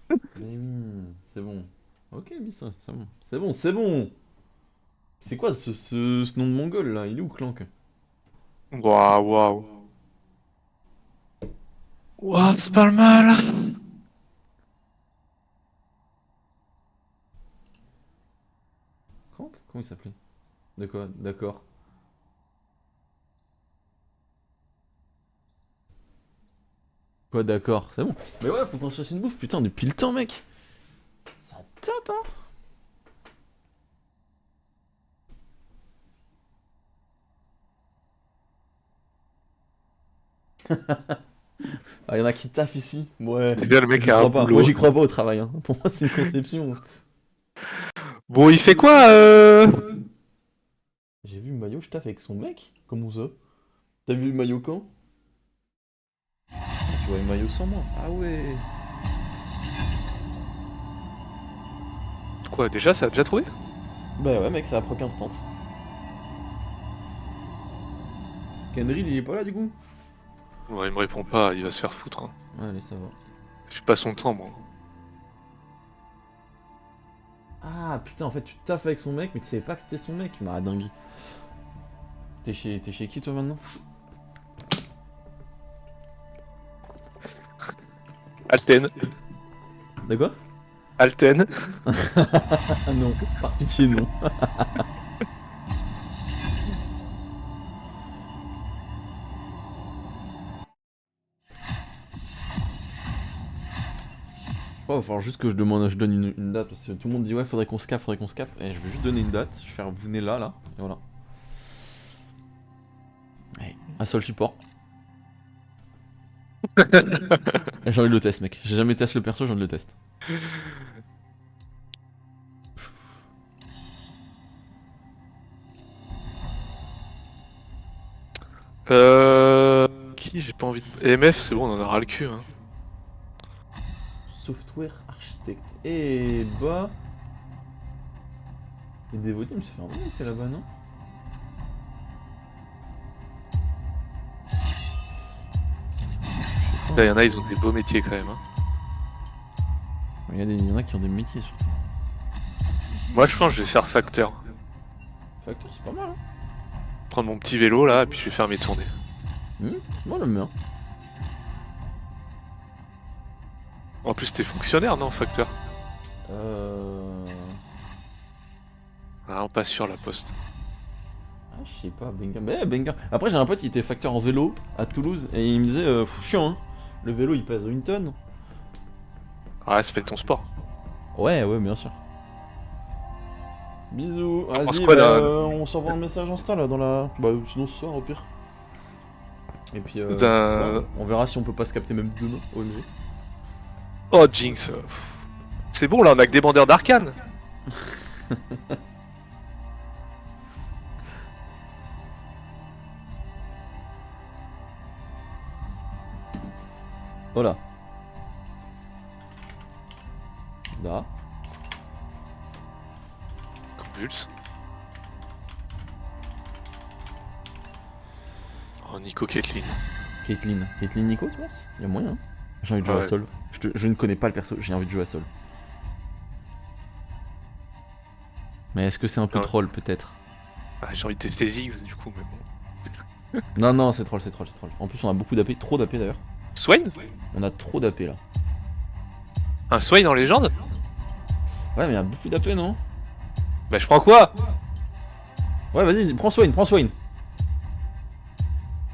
Mais oui, c'est bon. Ok, Bisson, c'est bon. C'est bon, c'est bon. C'est quoi ce nom de mongol là? Il est où Clank? Waouh, waouh. Waouh, c'est pas le mal. Clank? Comment il s'appelait? De quoi? D'accord. Quoi, d'accord, c'est bon. Mais ouais, faut qu'on se fasse une bouffe, putain, depuis le temps, mec. Ça tâte, hein. Ah, y'en a qui taffent ici. Ouais. C'est bien, le mec J'y a un crois pas. boulot. Moi, j'y crois pas au travail. Hein. Pour moi, c'est une conception. Bon, il fait quoi J'ai vu Mayo, je taffe avec son mec. Comment ça? T'as vu le Mayo quand? Ah, tu vois le Mayo sans moi. Ah ouais. Quoi, déjà, ça a déjà trouvé? Bah ouais, mec, ça a proc instant. Kendrill, il est pas là du coup? Ouais, il me répond pas, il va se faire foutre. Hein. Ouais, allez, ça va. J'ai pas son temps, moi. Ah putain, en fait, tu taffes avec son mec, mais tu savais pas que c'était son mec. Bah, dingue. T'es chez qui toi maintenant? Alten. De quoi? Alten. Ah non, par pitié, non. Ouais, va falloir juste que je donne une date, parce que tout le monde dit ouais, faudrait qu'on se capte, et je vais juste donner une date, je vais faire vous venez là, et voilà. Ouais, un seul support. Et j'ai envie de le tester, mec. J'ai jamais testé le perso, j'ai envie de le tester. Qui j'ai pas envie de... EMF, c'est bon, on en aura le cul. Hein. Software architecte. Et bah... Les dévotés, me s'est fait un vrai c'est là-bas, non? Là, y en a, ils ont des beaux métiers quand même. Hein. Il y en a qui ont des métiers, surtout. Moi, je pense que je vais faire facteur. Facteur, c'est pas mal, hein. Prendre mon petit vélo là, et puis je vais faire mes tournées. Moi, j'aime bien. En plus, t'es fonctionnaire, non, facteur? Ah, pas sûr, la poste. Ah, je sais pas, Benga. Mais Benga. Après, j'ai un pote qui était facteur en vélo à Toulouse et il me disait, chiant, hein. Le vélo il pèse une tonne. Ah, ça fait ton sport. Ouais, ouais, bien sûr. Bisous. pense Vas-y, quoi, bah, là on s'envoie un message Insta là dans la. Bah, sinon ce soir au pire. Et puis, D'un- on verra si on peut pas se capter même demain, OMG. Oh, Jinx. C'est bon, là, on a que des bandeurs d'arcane. Voilà. Là. Convulse. Oh, Nico Caitlyn. Caitlyn. Caitlyn Nico, tu penses? Y'a moyen. J'ai envie de jouer Ouais. à Sol. Je ne connais pas le perso, j'ai envie de jouer à Sol. Mais est-ce que c'est un peu Ouais. troll peut-être? Ah, j'ai envie de tester Ziggs, du coup, mais bon. Non, non, c'est troll, c'est troll, c'est troll. En plus, on a beaucoup d'AP, trop d'AP d'ailleurs. Swain? On a trop d'AP là. Un Swain en légende? Ouais, mais il y a beaucoup d'AP, non? Bah, je prends quoi? Ouais, vas-y, prends Swain, prends Swain.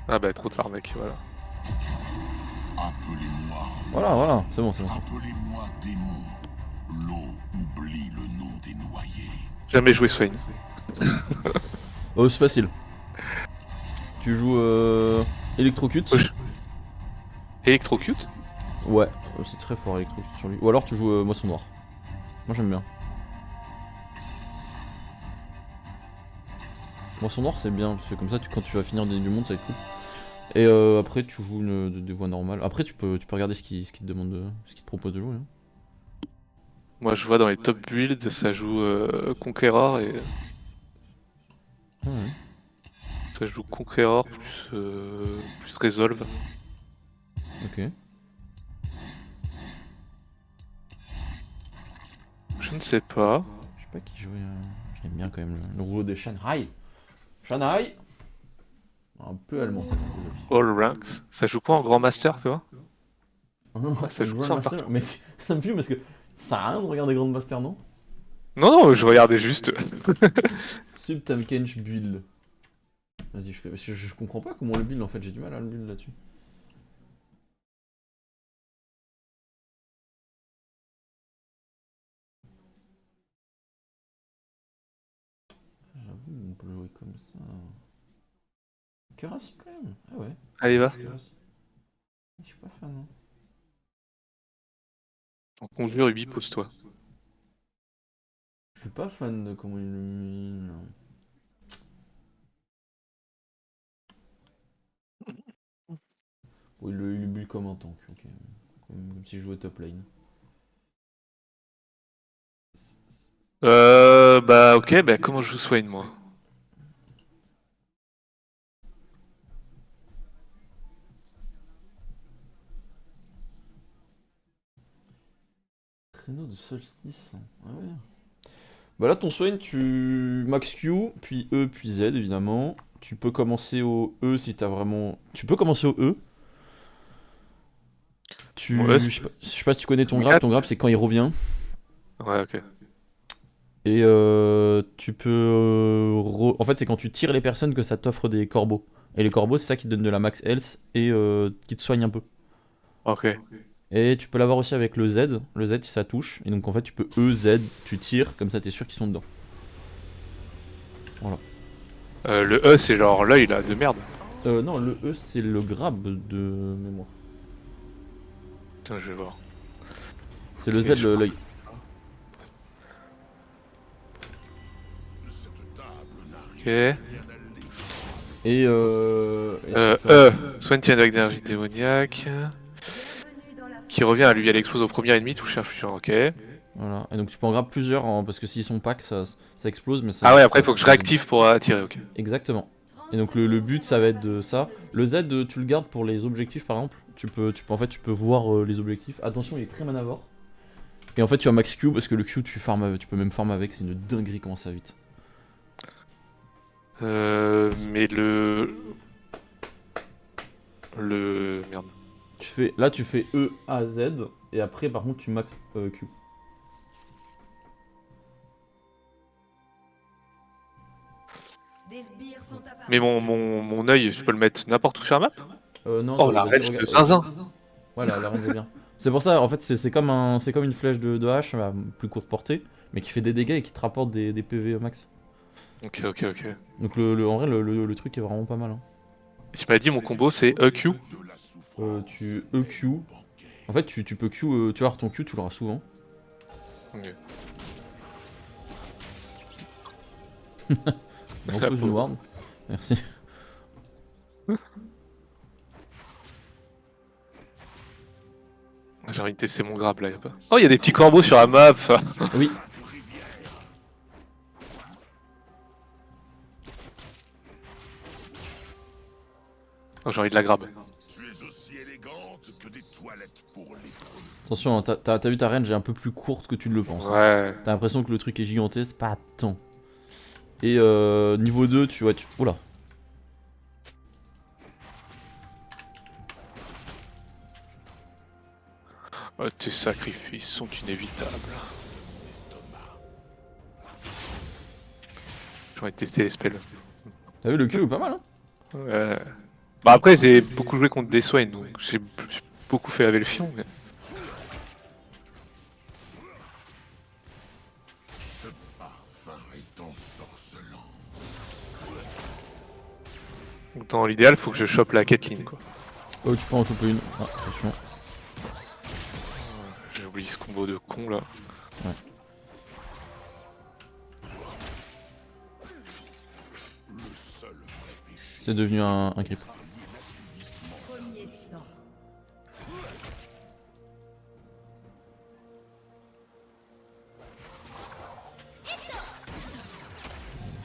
Ah, bah, trop tard, mec, voilà. Appelez-moi, Voilà, voilà, c'est bon, c'est bon. appelez-moi démon. L'eau oublie le nom des noyés. Jamais joué Swain. Oh, c'est facile. Tu joues Electrocute. Oh, Electrocute? Ouais, c'est très fort Electrocute sur lui. Ou alors tu joues Moisson Noir. Moi j'aime bien. Moisson Noir c'est bien, parce que comme ça quand tu vas finir du monde ça va être cool. Et après tu joues des voies normales. Après tu peux regarder ce qu'il te demande, ce qu'il te propose de jouer. Hein. Moi, je vois dans les top builds, ça joue Conqueror et. Ah ouais. Ça joue Conqueror plus Resolve. Ok. Je ne sais pas. Je sais pas qui jouait. Je l'aime bien quand même le rouleau de Shanghai. Shanghai. Un peu allemand ça. All Ranks. Ça joue quoi en Grand Master, tu vois? Désolé. ça joue ça Grandmaster, mais ça me fume parce que ça a rien de regarder Grandmaster non? Non, non, je regardais juste. Subtamkench build. Vas-y, je fais. Parce que je comprends pas comment le build en fait, j'ai du mal à le build là-dessus. J'avoue, on peut jouer comme ça. Curassi quand même. Ah ouais. Allez, va. Curassi. Je suis pas fan. Hein. En conjure, Ubi, pose-toi. Je suis pas fan de comment il illumine. Oui, il build comme un tank, ok. Comme si je jouais top lane. Bah, ok, bah, comment je joue Swain, moi? Traîneau de solstice. Ah ouais. Bah là, ton Swain, tu max Q, puis E, puis Z, évidemment. Tu peux commencer au E si t'as vraiment. Tu peux commencer au E. Bon, E, Je sais pas si tu connais ton c'est grab. quatre. Ton grab, c'est quand il revient. Ouais, ok. Et tu peux. En fait, c'est quand tu tires les personnes que ça t'offre des corbeaux. Et les corbeaux, c'est ça qui te donne de la max health et qui te soigne un peu. Ok. Et tu peux l'avoir aussi avec le Z. Le Z, si ça touche. Et donc, en fait, tu peux E, Z, tu tires, comme ça, t'es sûr qu'ils sont dedans. Voilà. Le E, c'est genre l'œil, là, de merde. Non, le E, c'est le grab de mémoire. Putain, je vais voir. C'est le Ok, Z, je l'œil. Cette table n'a Ok. rien Et E. Swain tient avec d'énergie démoniaque. Bienvenue dans la Qui revient à lui, elle explose au premier ennemi, touche un fusion, ok. Voilà. Et donc, tu peux en grab plusieurs, hein, parce que s'ils sont pack, ça explose, mais ça. Ah ouais, après, il ça- faut que je réactive pour attirer, ok. Exactement. Et donc le but ça va être de ça. Le Z tu le gardes pour les objectifs par exemple. En fait tu peux voir les objectifs. Attention il est très manavore. Et en fait tu as max Q parce que le Q tu peux même farm avec, c'est une dinguerie comment ça va vite. Mais le... Merde. Là tu fais E, A, Z, et après par contre tu max Q. Des sbires sont apparus. Mais mon œil, je peux le mettre n'importe où sur la map? Non, Oh la range de zinzin. Voilà, la range est bien. C'est pour ça, en fait, c'est comme une flèche de hache, à plus courte portée, mais qui fait des dégâts et qui te rapporte des PV au max. Ok. Donc en vrai, le truc est vraiment pas mal. Hein. Tu m'as dit mon combo c'est EQ. Tu EQ. En fait, tu peux Q, tu vas avoir ton Q, tu l'auras souvent. Ok. Repose une ward. Merci. J'ai envie de tester mon grab là, y'a pas. Oh, il y a des petits corbeaux sur la map. Oui. Oh, j'ai envie de la grab. Tu es aussi élégante que des toilettes pour lépreux. Attention, hein, t'as vu ta range est un peu plus courte que tu ne le penses. Ouais. T'as l'impression que le truc est gigantesque, pas tant. Et niveau 2, tu vois, oula. Oh, tes sacrifices sont inévitables. J'ai envie de tester les spells. T'as vu le Q est pas mal, hein. Ouais. Bah après, j'ai beaucoup joué contre des Swain, donc j'ai beaucoup fait avec le fion. Mais... Ce parfum est ensorcelant. Donc, dans l'idéal, faut que je chope la Caitlyn, quoi. Oh, tu peux en choper une. Ah, attention. J'ai oublié ce combo de con là. Ouais. Le seul vrai péché. C'est devenu un creep. Premier sang.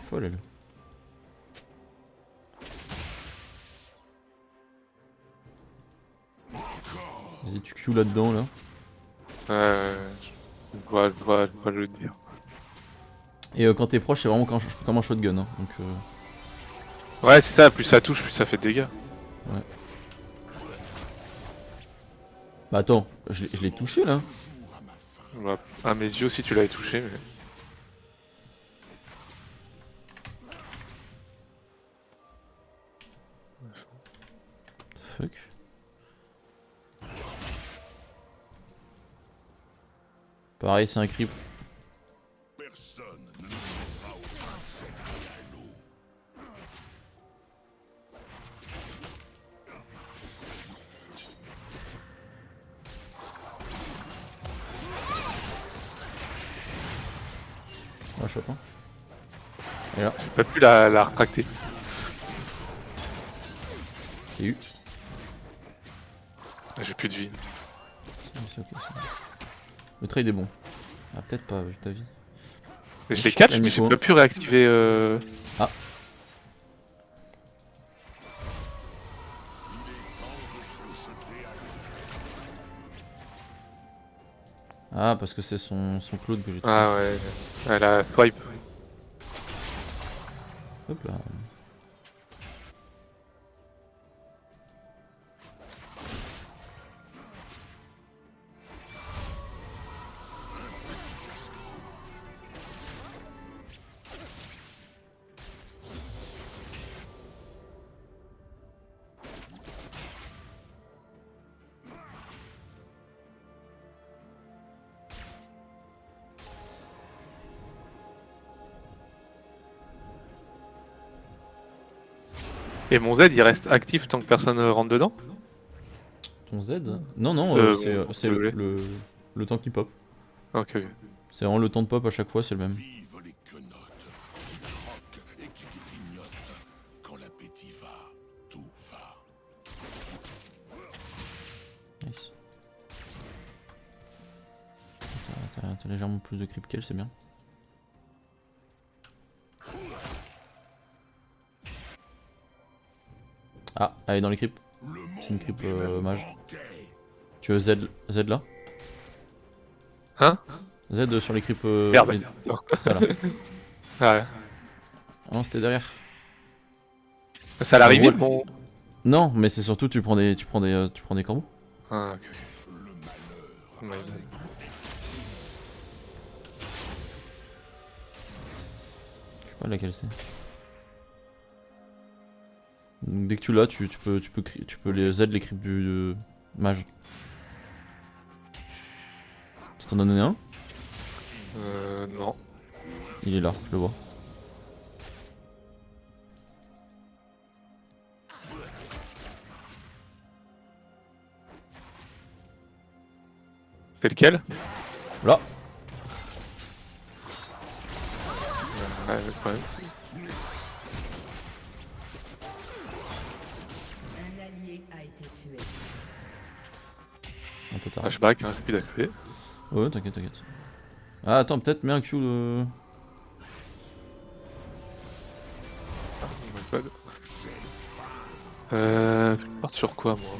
Il faut elle. Vas-y, tu Q là-dedans, là. Je dois le dire. Et quand t'es proche, c'est vraiment comme un shotgun. Hein. Donc, Ouais, c'est ça, plus ça touche, plus ça fait de dégâts. Bah attends, je l'ai touché là. Bah, à mes yeux aussi, tu l'avais touché, mais. Fuck. Pareil, c'est un creep. Personne ne nous mettra au insecte et à l'eau. On la chope, hein. Et là, J'ai pas pu la retracter. j'ai eu. J'ai plus de vie. Le trade est bon. Ah, peut-être pas, vu ta vie. Mais je les catch, mais j'ai pas pu réactiver. Ah. Ah, parce que c'est son Claude que j'ai trouvé. Ah ouais, elle a swipe. Hop là. Et mon Z il reste actif tant que personne rentre dedans? Ton Z? Non, non, c'est le temps qui pop. Ok. C'est vraiment le temps de pop à chaque fois, c'est le même. Vive les quenottes qui croquent et qui grignotent. Quand l'appétit va, tout va. Nice. T'as légèrement plus de creep qu'elle, c'est bien. Ah, elle est dans les creeps. C'est une creep mage. Tu veux Z là? Hein? Z sur les creeps. Merde. Ça là. Ah ouais. Ah non, c'était derrière. Ça l'a reveal Ouais. mon. Non, mais c'est surtout tu prends des corbeaux. Ah, ok. My bad. Je sais pas laquelle c'est. Donc, dès que tu l'as, tu peux les Z les creeps du mage. Ça t'en a donné un? Non. Il est là, je le vois. C'est lequel? Là. Ouais, le problème c'est... Un allié a été tué. Un peu tard. Ah, je sais pas, qu'il y en a plus d'activer. Ouais, t'inquiète, t'inquiète. Ah, attends, peut-être mets un Q de. Ah, my bad. Je parte sur quoi, moi?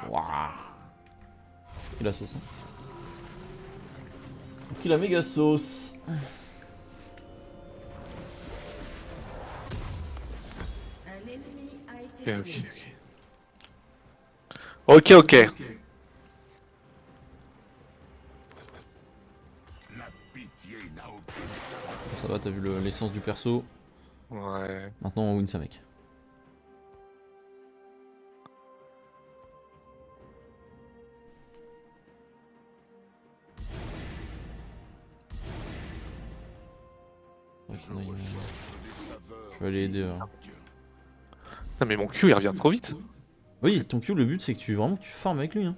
Waouh. Il a sauce. Hein. Donc il a méga sauce. Un ennemi a été Ok, tué. ok. Ok. La pitié n'a aucune saveur. Ça va, t'as vu l'essence du perso. Ouais. Maintenant on win ça, mec. Ouais, je vais aller aider. Non mais mon Q il revient trop vite. Oui, ton Q, le but c'est que tu vraiment que tu farmes avec lui. Hein.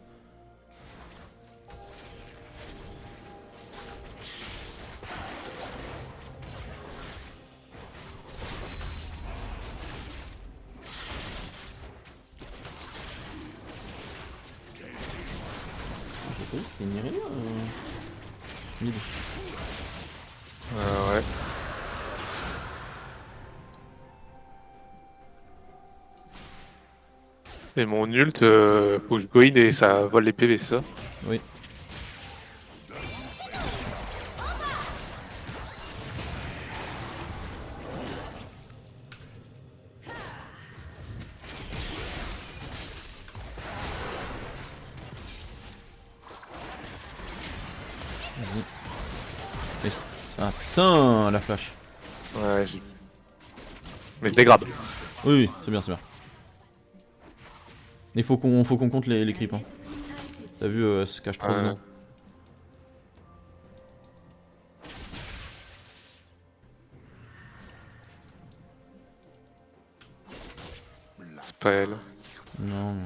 J'ai pas vu, c'était une Irélia. Mid. Ouais. Et mon ult, faut que je go in et ça vole les PV, c'est ça? Oui. Vas-y. Ah putain, la flash. Ouais, j'ai... Mais je dégrade. Oui, oui, c'est bien, c'est bien. Il faut qu'on compte les creeps. Hein. T'as vu, elle se cache trop dedans. C'est pas elle. Non, non.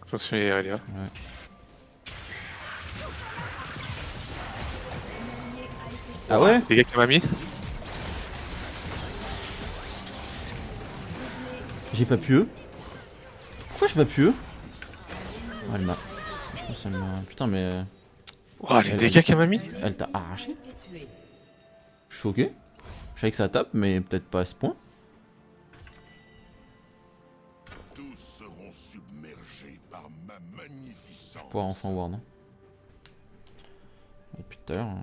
Attention, il y a Irelia. Ouais. Ah ouais? Les gars qui m'a mis? J'ai pas pu eux. Pourquoi j'ai pas pu eux? Oh, elle m'a... Je pense qu'elle m'a... Putain mais... Ouah, les dégâts qu'elle m'a mis? Elle t'a arraché? Je suis choqué. Je savais que ça tape mais peut-être pas à ce point. Tous seront submergés par ma magnificence. Pour enfin ward. Hein. Depuis tout à l'heure...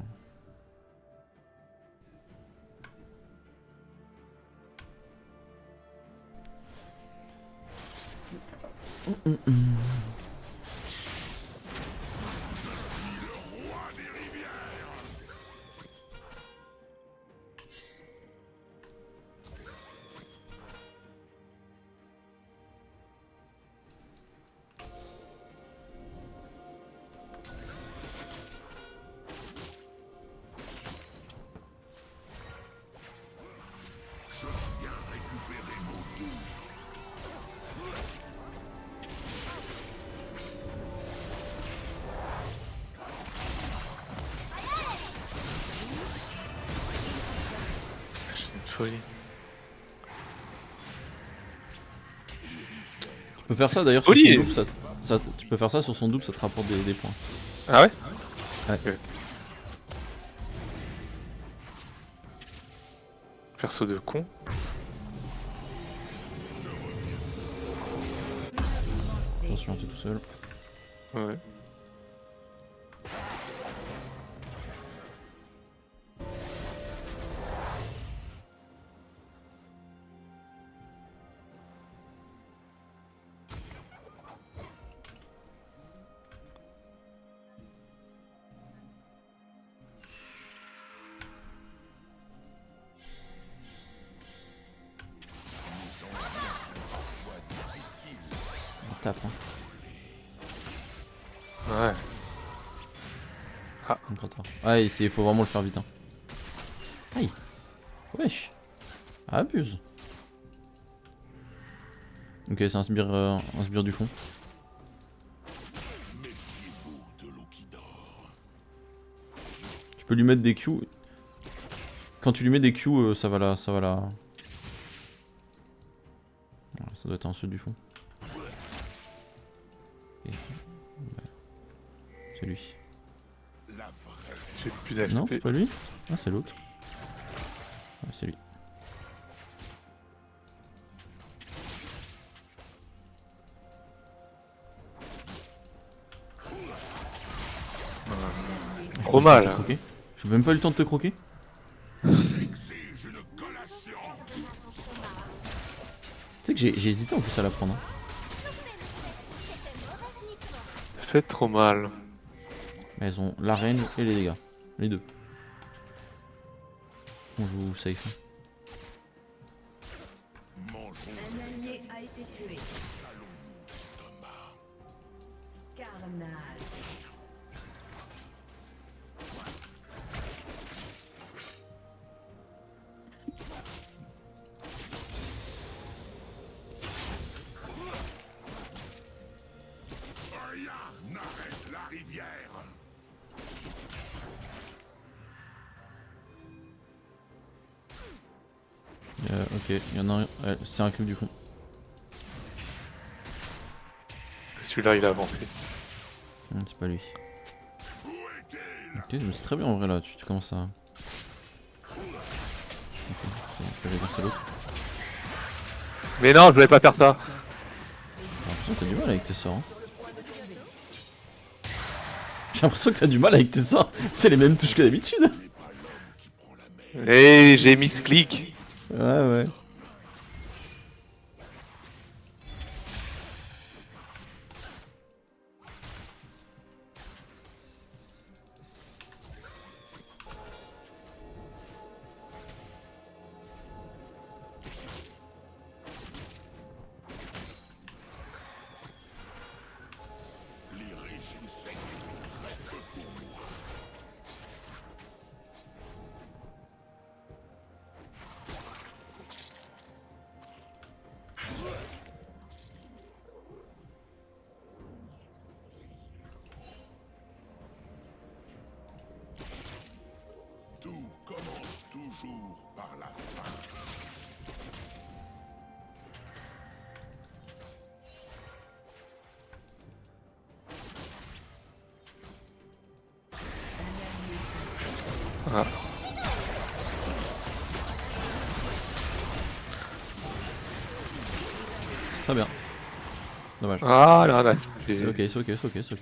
Folie. Tu peux faire ça d'ailleurs sur Folie. son double, tu peux faire ça sur son double, ça te rapporte des points. Ah ouais? Ouais. Ok. Perso de con. Attention, t'es tout seul. Ouais. On tape, hein. Ouais. On prend tard. Ah, il faut vraiment le faire vite, hein. Aïe. Wesh. Abuse. Ok, c'est un sbire du fond. Méfiez-vous de l'eau qui dort. Tu peux lui mettre des Q. Quand tu lui mets des Q, ça va là. Voilà, ça doit être un seul du fond. Ok. Bah, c'est lui. La vraie J'ai plus Non, d'HP. c'est pas lui. Ah, c'est l'autre. Ouais, c'est lui. Trop mal. Croquer. J'ai même pas eu le temps de te croquer. exige une collation. Tu sais que j'ai hésité en plus à la prendre, hein. Fait trop mal. Mais elles ont l'arène et les dégâts. Les deux. On joue safe. Mangeons Un allié a été tué. l'estomac. Carnage. Rien n'arrête la rivière. Ok, il y en a un. C'est un cube du fond. Celui-là, il a avancé. Non, c'est pas lui. Où est-il? Ok, mais c'est très bien en vrai là. Tu commences à. Ok, je vais aller vers l'autre. Mais non, je voulais pas faire ça. J'ai l'impression que t'as du mal avec tes sorts. Hein. J'ai l'impression que t'as du mal avec tes sorts. C'est les mêmes touches que d'habitude. Et j'ai mis ce clic. Ouais, ouais. Les régimes secs très peu pour moi. Tout commence toujours par la fin. Ah. Très bien. Dommage. Ah là là. C'est ok, c'est ok, c'est ok, c'est ok.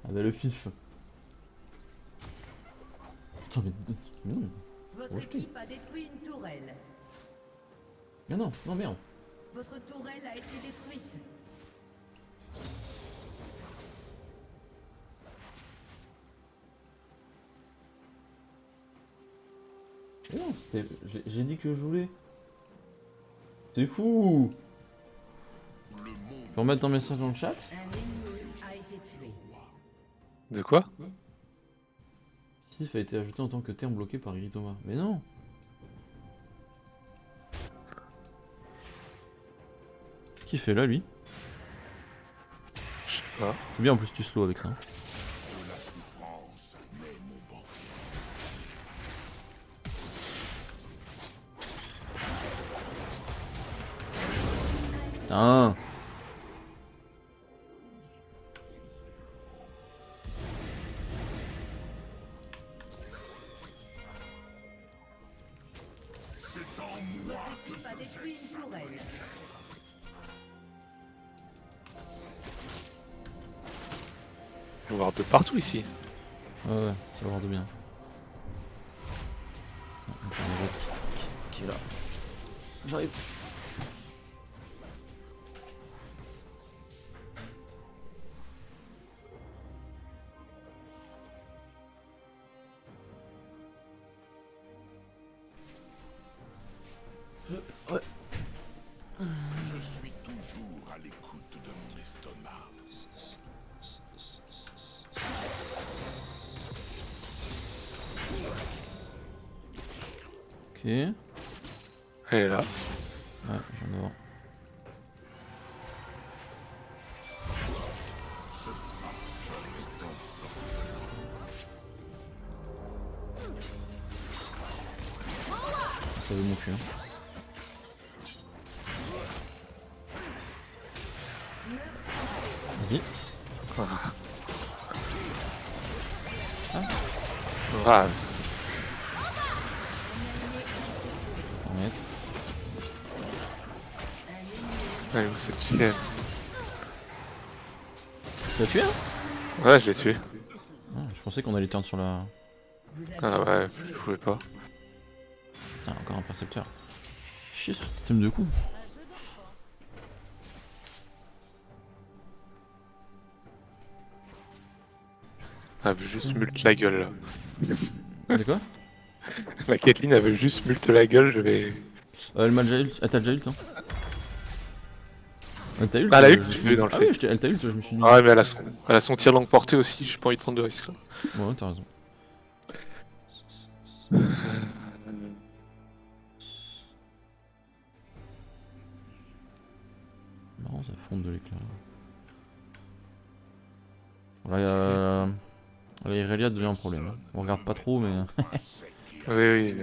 Ah bah le fif. Attends mais non. Votre Rejeté. équipe a détruit une tourelle. Mais non, non merde. Votre tourelle a été détruite. Mais non, j'ai dit que je voulais. C'est fou. Le monde Je peux remettre un message dans le chat. Un ennemi a été tué. De quoi? Sif a été ajouté en tant que terme bloqué par Iritoma. Mais non. Qu'est-ce qu'il fait là lui? Je sais pas. C'est bien en plus tu slow avec ça. de la souffrance naît mon banquet. Putain. Pas détruit une tourelle. On va voir de partout ici. Ouais, ça va avoir de bien. Donc, on a l'autre qui est là. J'arrive. Ouais. Je suis toujours à l'écoute de mon estomac. Ok. Ouais, Elle est là. je viens de voir. Ça veut mon cul. Hein. Vas-y. Ah, On va mettre. elle est où cette chienne? Tu l'as tué hein? Ouais, je l'ai tué. Ah, je pensais qu'on allait turn sur la. Ah ouais, je pouvais pas. Putain, encore un percepteur. Chier ce système de coups. Elle veut juste mult la gueule là. De quoi? La Caitlyn elle veut juste mult la gueule, je vais. Elle m'a déjà ult. Elle t'a déjà ult, hein? Elle t'a ult? Ah, elle a ult, je me suis je l'ai dans le Ah fait. oui, elle t'a ult, je me suis dit. Ah ouais, mais elle a son tir longue portée aussi, j'ai pas envie de prendre de risques là. Ouais, t'as raison. Marrant, ça fonde de l'éclair. Là, Irelia devient un problème. Hein. On regarde pas trop, mais. Oui, oui.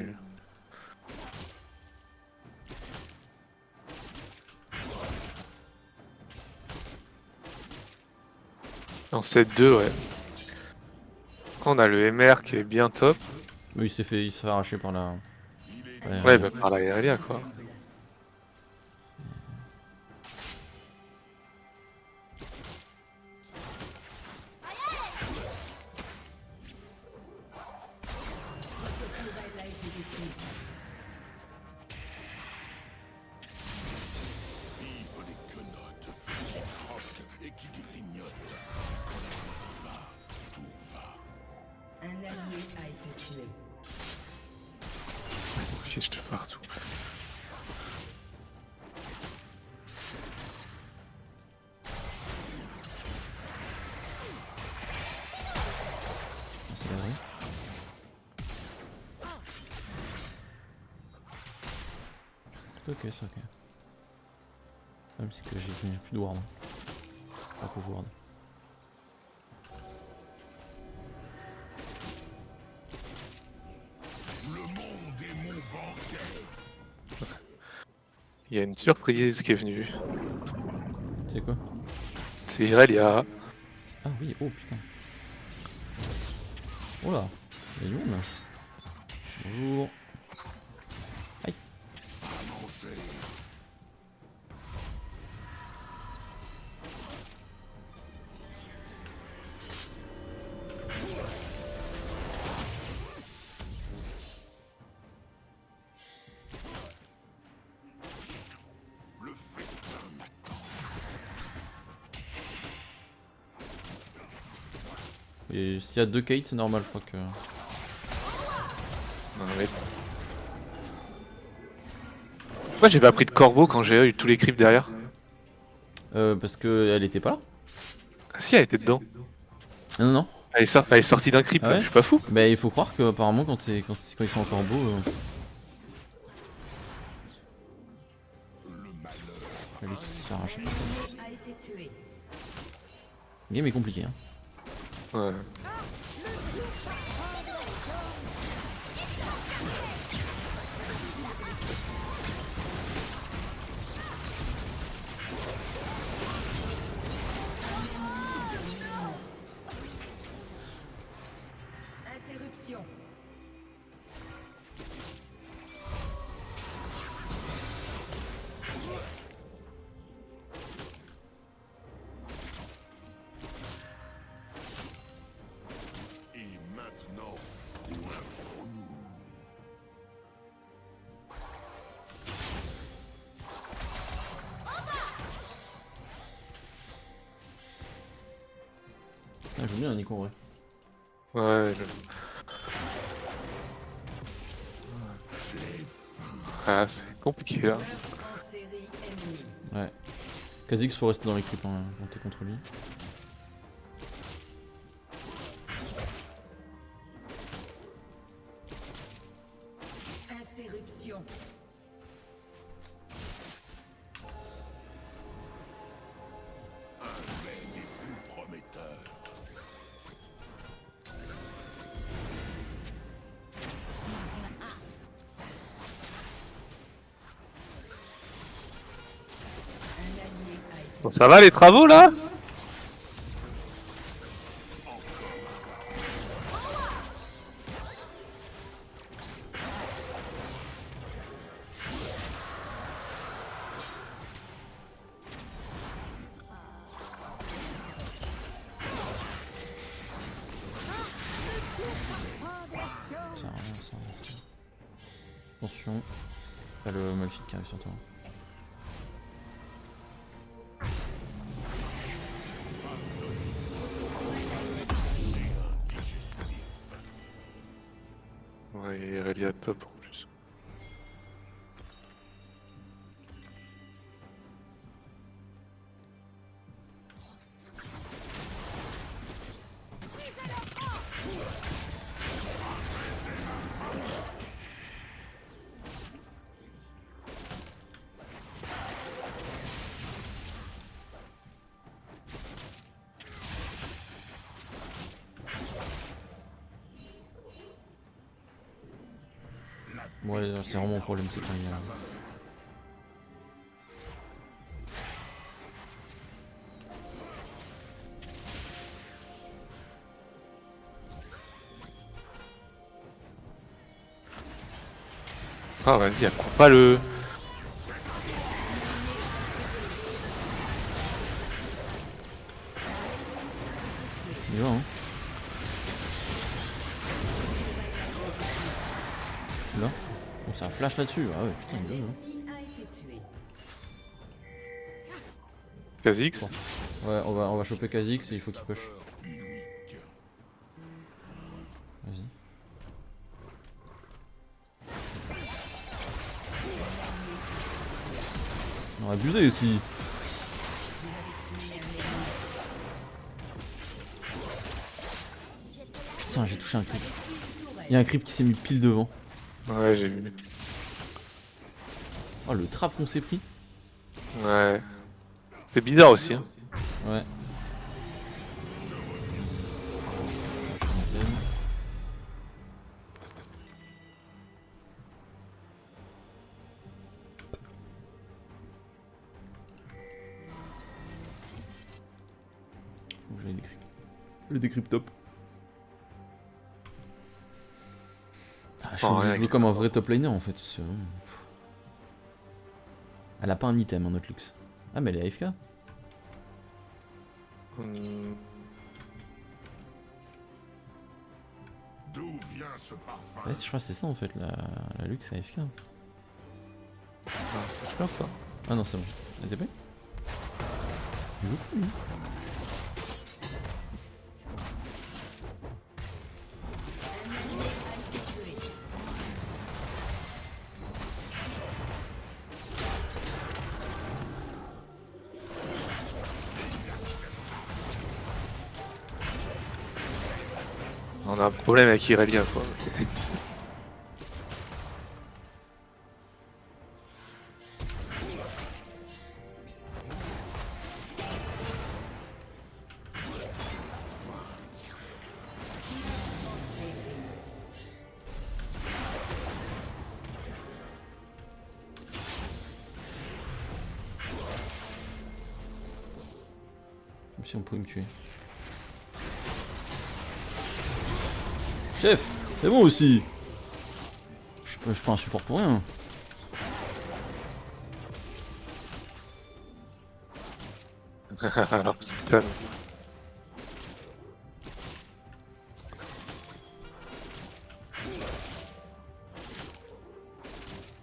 En 7-2, ouais. On a le MR qui est bien top. Oui, il s'est fait arracher par la. Ouais, bah par la Irelia quoi. Vive les quenottes qui croquent et qui grignotent. Quand y va, tout va. Un allié a été tué. Ok, je te partout. C'est la vraie. Ok, c'est ok. Le problème, c'est que j'ai plus de ward. Pas pour ward. Le monde est mon banquet. Il y a une surprise qui est venue. C'est quoi? C'est Irelia. Ah oui, oh putain. Oh là, il y a du monde là. Bonjour. Aïe. Le festin m'attend. Et s'il y a deux Kate, c'est normal, je crois que. Non, mais... Pourquoi j'ai pas pris de corbeau quand j'ai eu tous les creeps derrière? Parce que elle était pas là. Ah si, elle était dedans. Non, non. Elle est sortie d'un creep, Ah là, ouais je suis pas fou. Bah il faut croire que apparemment quand ils sont encore beaux. Le malheur. Elle se fait arracher. A été tué. Le game est compliqué. Hein. Ouais. Ah, j'aime bien Nico en vrai. Ouais, Ah, c'est compliqué là. Meurtre en série ennemie. Ouais. Kha'Zix faut rester dans l'équipe hein, quand t'es contre lui. Interruption. Plus prometteur. Un allié a été Bon, ça va les travaux là? Ça, ça. Attention. T'as le Malphite qui arrive sur toi. Ouais, Irelia top en plus. Ouais, c'est vraiment mon problème, c'est quand il y a... Ah vas-y, accrois pas le... Il va, hein. Là. Bon, c'est un flash là-dessus. Ah ouais, putain, il est là. ennemi a été tué. Kha'Zix. Ouais, on va choper Kha'Zix et il faut qu'il push. Vas-y. On a abusé aussi. Putain, j'ai touché un creep. Il y a un creep qui s'est mis pile devant. Ouais, j'ai vu. Oh, le trap qu'on s'est pris. Ouais. C'est bizarre aussi, hein. Ouais. Faut que j'aille décrypter. Le décrypte top. Ah, je suis Oh, obligé rien de jouer que comme un vrai top laner en fait. Elle a pas un item, notre luxe. Ah, mais elle est AFK. D'où vient ce parfum? Ouais, je crois que c'est ça en fait, la luxe AFK. Ah, c'est bien ça. Ah non, c'est bon. Elle était Il est beaucoup, lui. On a un problème avec Irelia quoi. Comme si on pouvait me tuer. Chef, c'est bon aussi. Je suis pas un support pour rien. Alors, c'est calme.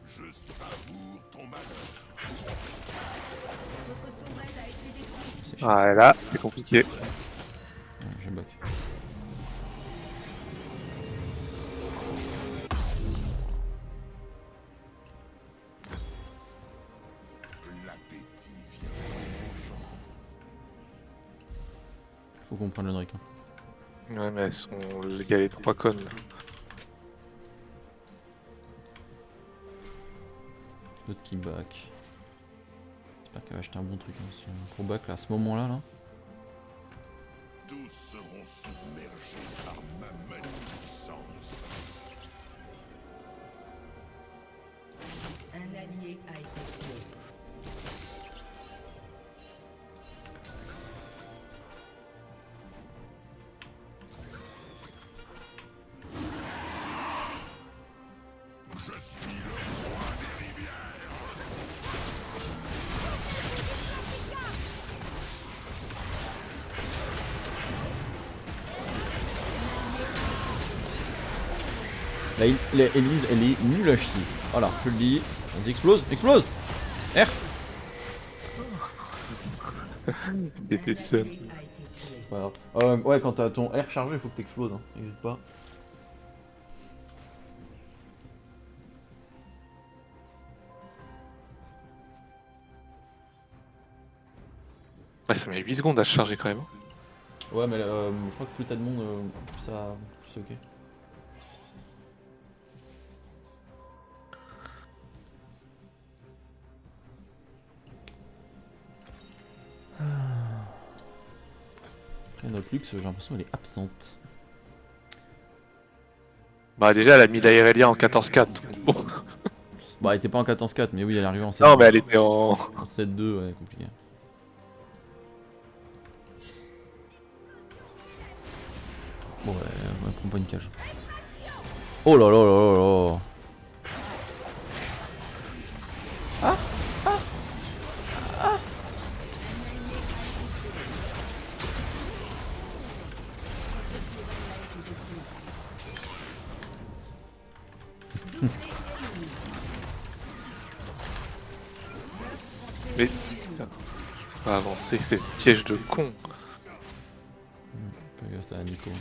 Je savoure ton malheur. Votre tourelle a été détruite. C'est chiant. Ah, et là, c'est compliqué. Ouais, j'ai back. faut qu'on prenne le Drake. Ouais, mais elles sont. Il y a les 3 connes là. L'autre qui back. J'espère qu'elle va acheter un bon truc. Hein, si on trop back là, à ce moment-là. Là. Tous seront submergés par ma magnificence. Un allié a été tué. Là, Elise, elle est nulle à chier. Voilà, je le dis. Vas-y, explose, explose. R. J'étais stun. A été tué. Voilà. Ouais, quand t'as ton R chargé, il faut que t'exploses. Hein. N'hésite pas. Ouais, ça met 8 secondes à se charger quand même. Ouais, mais je crois que plus t'as de monde, plus ça. Plus c'est ok. Après, notre luxe, j'ai l'impression qu'elle est absente. Bah, déjà, elle a mis l'Aérelia en 14-4. donc bon. Bah, elle était pas en 14-4, mais oui, elle est arrivée en 7-2. Non, mais elle était en. En 7-2, ouais, compliqué. Bon, ouais, on prend pas une cage. Oh là là là là là. Mais. On va avancer, c'est piège de con. Fais gaffe, t'as Nico.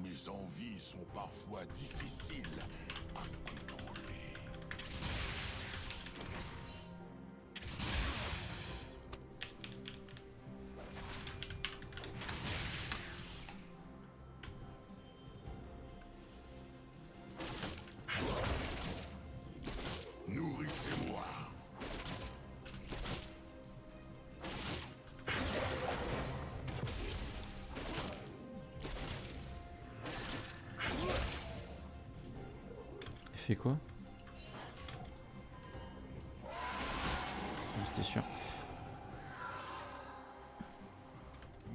Mes envies sont parfois difficiles à contrôler. Nourrissez-moi. Il fait quoi? C'était sûr.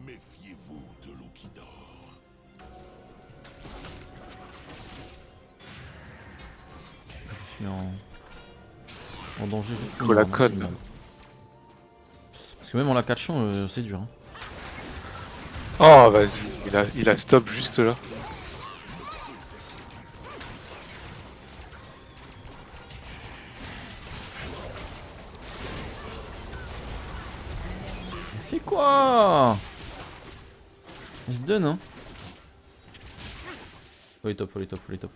Méfiez-vous de l'eau qui dort. Je suis en danger. Faut la conne, là. Parce que même en la catchant, c'est dur. Hein. Oh, vas-y, il a stop juste là. Il fait quoi? Il se donne, hein. Oh, il est top, il est top, il est top.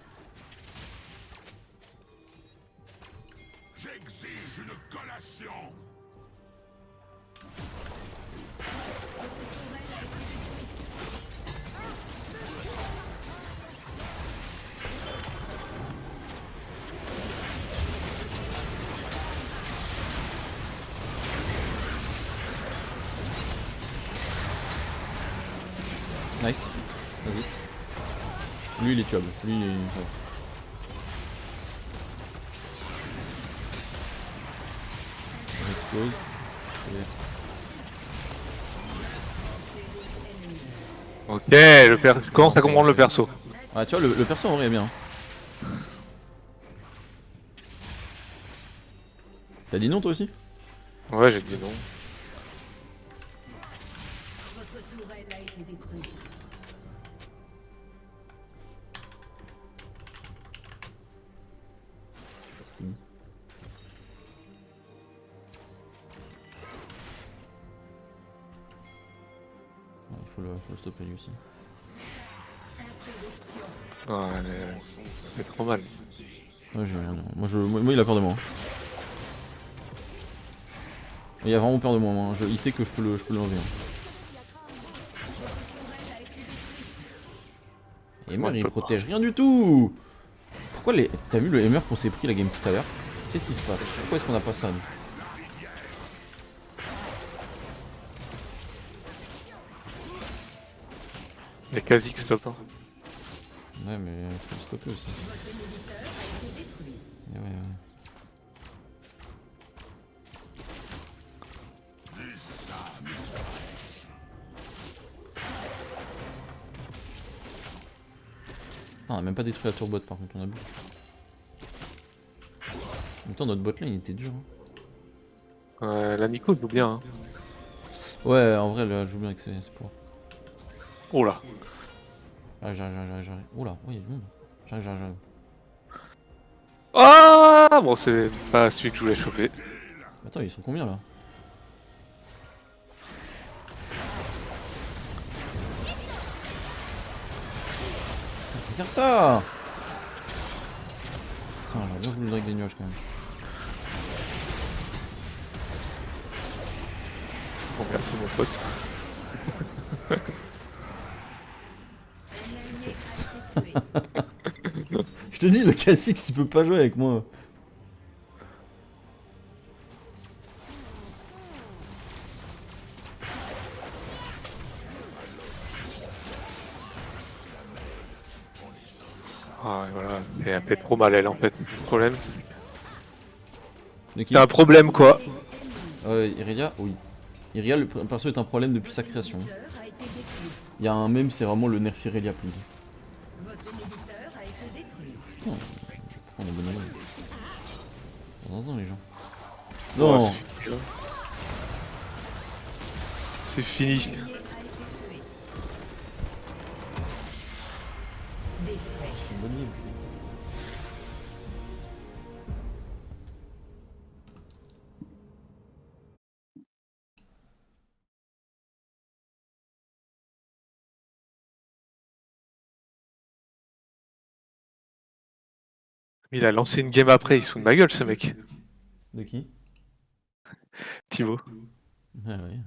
J'exige une collation. Nice. Vas-y. Lui, il est tuable. Lui, il est. Il explose. Ok, je commence à comprendre le perso. Ah, tu vois, le perso en vrai est bien. T'as dit non toi aussi? Ouais, j'ai dit non. Votre tour été détruit. C'est fini. Ouais, faut le stopper lui aussi. Ouais, elle est trop mal. Ouais, j'ai rien. Moi, il a peur de moi. Il a vraiment peur de moi. Il sait que je peux l'enlever. Et Emer, Ouais, il peut protège rien du tout. Pourquoi les... T'as vu le Emer qu'on s'est pris la game tout à l'heure? Qu'est-ce qui se passe? Pourquoi est-ce qu'on a pas ça, nous? Il y a Kha'Zix stop. Hein. Ouais, mais faut le stopper aussi. Et ouais. Ah, on a même pas détruit la turbot par contre, on a bu. En même temps, notre bot lane il était dur. Hein. La Nico joue bien. Hein. Ouais, en vrai, elle joue bien avec ses pouvoirs. Oh là. Ah, j'arrive. Oula, oui, il y a du monde. J'arrive. Ah bon, c'est pas celui que je voulais choper. Attends, ils sont combien là? Regarde ça! Putain, j'aurais bien voulu le drag des nuages quand même. Bon, merci mon pote. Un allié a été tué. Je te dis, le Kha'Zix il peut pas jouer avec moi. Ah, et voilà. Et elle fait trop mal, elle, en fait. Le problème, c'est... De qui? T'as un problème, quoi. Irelia? Oui. Irelia, le perso est un problème depuis sa création. Votre inhibiteur a été détruit. Il y a un mème, c'est vraiment le nerf Irelia, please. Votre inhibiteur a été détruit. Oh, on est bon élève. Dans les gens. Oh, Non! c'est fini. Un allié a été tué. Défait. C'est une bonne game. Il a lancé une game après, il se fout de ma gueule, ce mec. De qui? Thibaut. Ah ouais.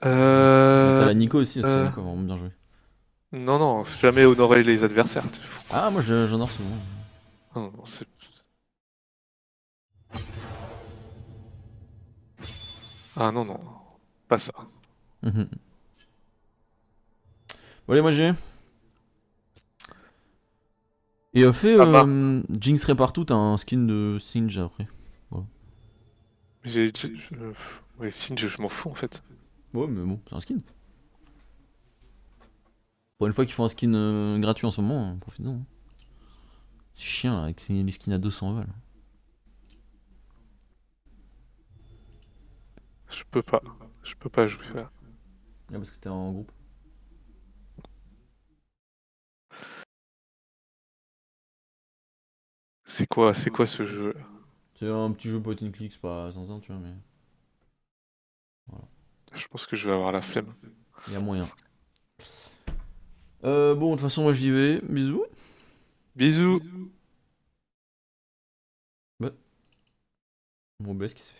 T'as Euh... la Nico aussi, c'est Nico, vraiment bien joué. Non, jamais honorer les adversaires. Ah, moi j'honore souvent. Non, c'est... Ah non, pas ça. Mhm. Bon, allez, moi j'ai. Et fait, Ah bah. Jinx Repartout, t'as un skin de Singe après. Ouais, Singe, je m'en fous en fait. Ouais, mais bon, c'est un skin. Pour une fois qu'ils font un skin gratuit en ce moment, profitez-en. Hein. C'est chiant là, avec les skins à 200 balles. Je peux pas jouer là. Ah, parce que t'es en groupe. C'est quoi ce jeu? C'est un petit jeu point and click, c'est pas sans tu vois, mais Je pense que je vais avoir la flemme. il y a moyen. Bon, de toute façon, moi j'y vais. Bisous. Bisous! Bon, bah, ce qui se fait.